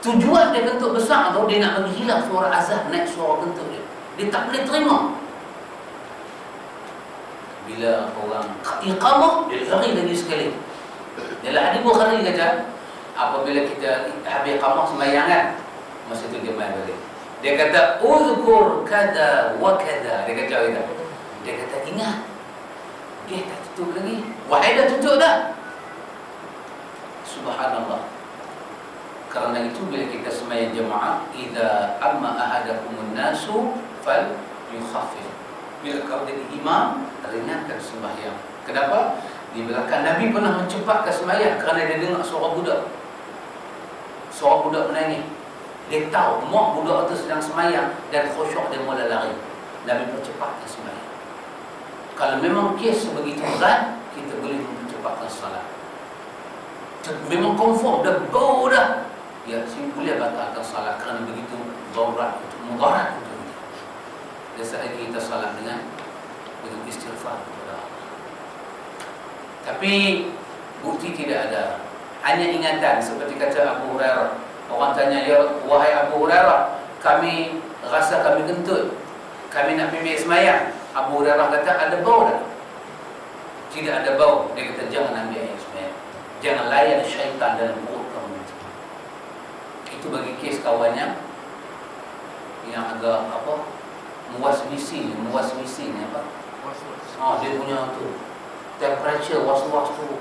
Tujuan dia kentut besar tu, dia nak bagi hilang suara azan, naik suara kentut dia. Dia tak boleh terima. Bila orang iqamah, dia lari lagi sekali. Dalam hadis Bukhari kata, apabila kita habis iqamah sembahyang kan, masa tu dia main balik. Dia kata, uzkur kada wa kada. Dia kata ingat, dia tak tutup lagi. Wahai dah tutup dah. Subhanallah. Kerana itu bila kita sembahyang jemaah, idza amma ahadakumun nasu fal yukhaffif. Bila kau jadi imam, ringankan sembahyang. Kenapa? Di belakang Nabi pernah mencepatkan sembahyang kerana dia dengar suara budak. Suara budak menangis. Dia tahu mak budak itu sedang sembahyang dan khusyuk dia mula lari. Nabi percepatkan sembahyang. Kalau memang kes sebegitu berat, kita boleh mencepatkan salat. Memang confirm dah bau dah, ya boleh batalkan salat kerana begitu mudarat untuk kita. Dan selagi kita salat dengan istighfar kepada Allah. Tapi bukti tidak ada, hanya ingatan. Seperti kata Abu Hurairah, orang tanya, ya wahai Abu Hurairah, kami rasa kami kentut, kami nak pergi sembahyang. Abu Hurairah kata, ada bau tak? Tidak ada bau. Dia kata, jangan ambil air sembahyang, jangan layan syaitan dalam perut kamu. Itu bagi kes kawannya yang agak muwaswisi ni apa? Dia punya tu temperature was-was tu.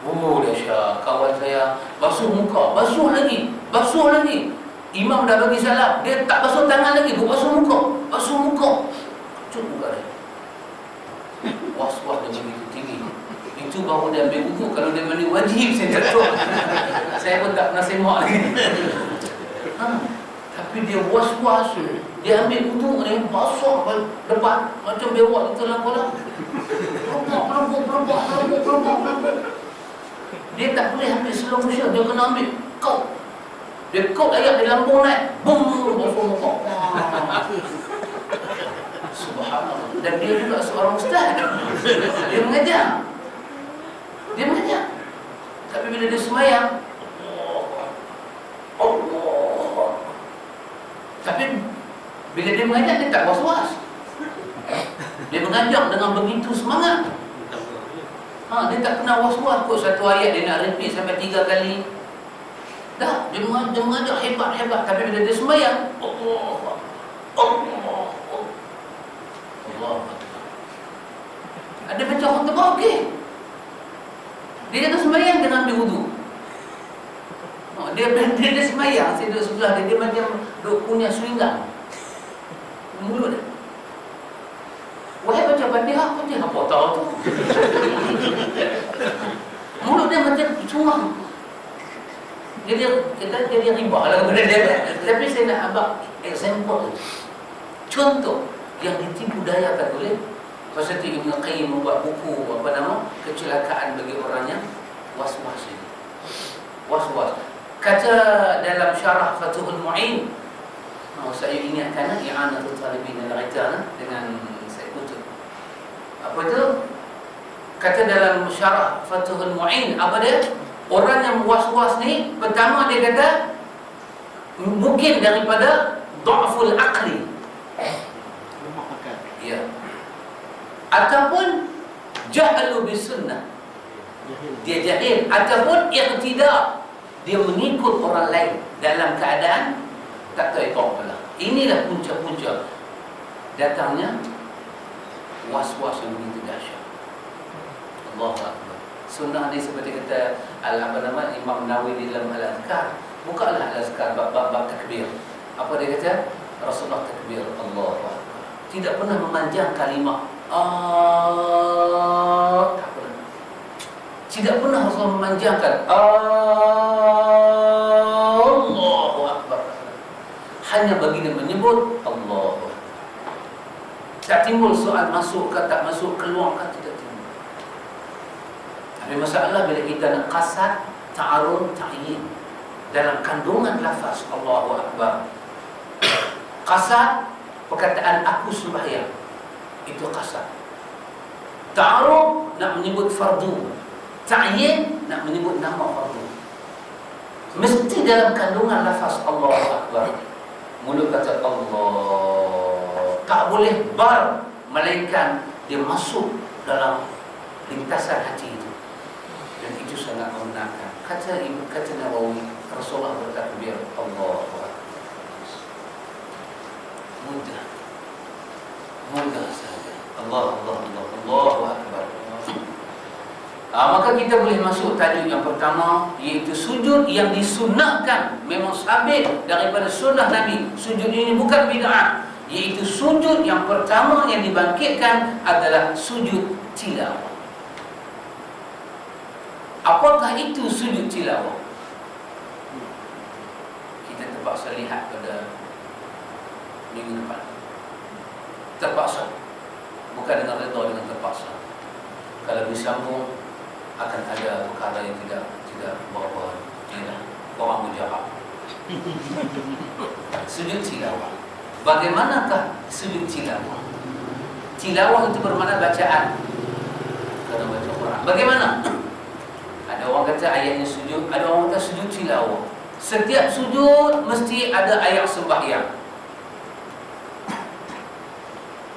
Dahsyat. Kawan saya basuh muka, basuh lagi. Imam dah bagi salam, dia tak basuh tangan lagi, dia basuh muka. Cut muka dia. Was-was dia begitu tinggi. Itu baru dia ambil wudu. Kalau dia mandi wajib, saya tak tahu. Saya pun tak pernah semak lagi. Tapi dia was-was. Dia ambil wuduk ni, basah depan macam bewak di dalam kolam. Pelompok. Dia tak boleh ambil slow motion, dia kena ambil kau. Dia kau ayat di lambung naik. Bum, basah muka. Subhanallah. Dan dia juga seorang ustaz. Dia mengajar. Tapi bila dia semayang, Allah. Tapi bila dia mengajar, dia tak was-was. Dia mengajar dengan begitu semangat. Dia tak pernah was-was kot satu ayat dia nak repeat sampai 3 kali. Dah, dia mengajar hebat. Tapi bila dia semayang, Allah. Ada baca khutbah okey. Dia kata sembahyang kena ambil wudu. Dia sembahyang, saya duduk sebelah dia macam duduk punya swinggang. Mulut dia. Wahai baca Fatihah apa tahu tu. Mulut dia macam cuma. Dia ribah lah kepada dia. Tapi saya nak abang example, contoh yang ditipu dayakan oleh pasal itu Ibn Qayyim membuat buku kecelakaan bagi orang yang was-was ini. Was-was. Kata dalam syarah Fathul Mu'in, saya ingatkan I'anatul Talibin al-Itan dengan saya kutip. Apa itu? Kata dalam syarah Fathul Mu'in, apa dia? Orang yang was-was ni, pertama dia kata mungkin daripada dha'ful aqli. Lemah akal. Ya. Ataupun jahlu bisunnah. Dia jahil. Ataupun iqtida. Dia mengikut orang lain dalam keadaan tak tahu ikut apa. Inilah punca-punca datangnya was-was yang begitu dahsyat. Allahu Akbar. Sunnah ni seperti kata Imam Nawawi di dalam Al-Azkar. Bukalah Al-Azkar bab takbir. Apa dia kata? Rasulullah takbir Allahu Akbar. Tidak pernah memanjang kalimah tak pernah. Tidak pernah Rasulullah memanjangkan Allahu Akbar. Hanya baginda menyebut Allahu Akbar. Tak timbul soal masuk ke tak masuk, keluar ke tidak timbul. Tapi masalah bila kita nak qasad, ta'arun, ta'yin dalam kandungan lafaz Allahu Akbar. Qasad, perkataan aku sembahyang, itu qasad. Ta'aruf nak menyebut fardu, ta'yin nak menyebut nama fardu. Mesti dalam kandungan lafaz Allahu Akbar. Mulut kata Allah, tak boleh bar melainkan dia masuk dalam lintasan hati itu. Dan itu sangat membenarkan. Kata Nawawi, Rasulullah bertakbir Allahu Akbar. Mudah saja. Allahu Akbar. Maka kita boleh masuk tajuk yang pertama, iaitu sujud yang disunnahkan. Memang sabit daripada sunnah Nabi. Sujud ini bukan bid'ah. Iaitu sujud yang pertama yang dibangkitkan adalah sujud tilawah. Apakah itu sujud tilawah? Kita terpaksa lihat pada minggu depan. Terpaksa. Bukan dengan redha, dengan terpaksa. Kalau disambung akan ada perkara yang tidak berapa inilah orang mujarab. Sujud tilawah. Bagaimanakah sujud tilawah? Tilawah itu bermakna bacaan. Kalau baca Quran. Bagaimana? Ada orang kata ayatnya sujud, ada orang kata sujud tilawah. Setiap sujud mesti ada ayat sembahyang.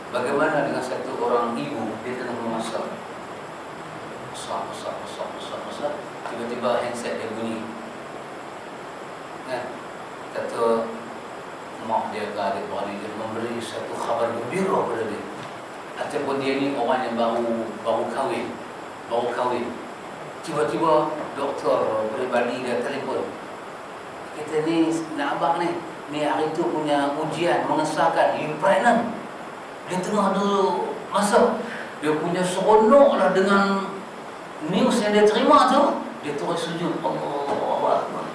Bagaimana dengan satu orang ibu, dia tengah memasak, masak, tiba-tiba handset dia bunyi, kan? Kata mak dia ke adik-beradik dia memberi satu khabar gembira pada dia, ataupun dia ni orang yang baru kahwin, tiba-tiba doktor peribadi dia telefon, kata ni nak abang ni hari tu punya ujian mengesahkan you pregnant. Dia tengah ada masa, dia punya seronok lah dengan news yang dia terima tu. Dia terus sujud Allahu Akbar.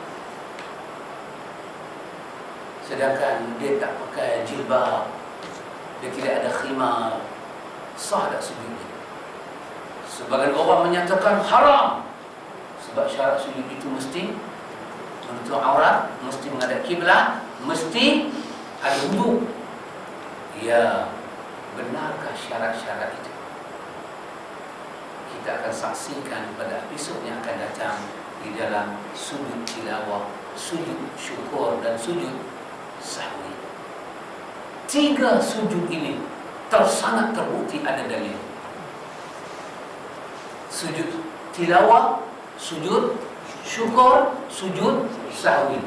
sedangkan dia tak pakai jilbab, dia tidak ada khimar, sah tak sujud dia? Sebagian orang menyatakan haram, sebab syarat sujud itu mesti menutup aurat, mesti menghadap kiblat, mesti ada wudu. Ya, benarkah syarat-syarat itu? Kita akan saksikan pada episod yang akan datang di dalam sujud tilawah, sujud syukur dan sujud sahwi. 3 sujud ini sangat terbukti ada dalil. Sujud tilawah, sujud syukur, sujud sahwi.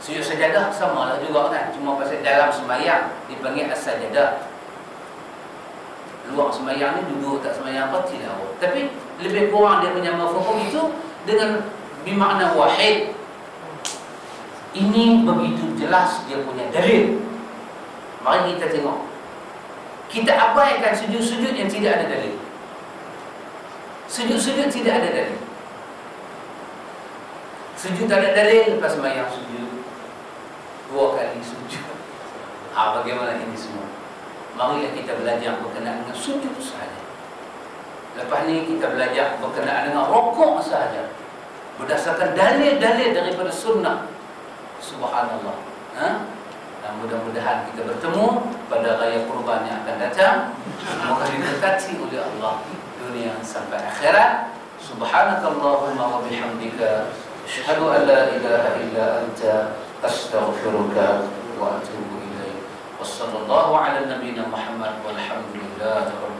Sujud sajadah sama lah juga kan, cuma pasal dalam sembahyang dipanggil as-sajadah. Luar sembahyang ni duduk tak sembahyang apa tilawah. Tapi lebih kurang dia punya mafhum itu dengan bermakna wahid. Ini begitu jelas dia punya dalil. Mari kita tengok. Kita abaikan sujud-sujud yang tidak ada dalil. Sujud-sujud tidak ada dalil. Sujud tak ada dalil, lepas sembahyang sujud 2 kali sujud. Bagaimana ini semua? Marilah kita belajar berkenaan dengan sujud sahaja. Lepas ni kita belajar berkenaan dengan rokok sahaja, berdasarkan dalil-dalil daripada sunnah. Subhanallah. Dan mudah-mudahan kita bertemu pada raya kurban yang akan datang. Semoga diberkati oleh Allah dunia sampai akhirat. Subhanakallahumma wa bihamdika, asyhadu an la ilaha illa anta, astaghfiruka wa atubu ilaik. Wassallallahu ala nabiyyina Muhammad walhamdulillahi rabbil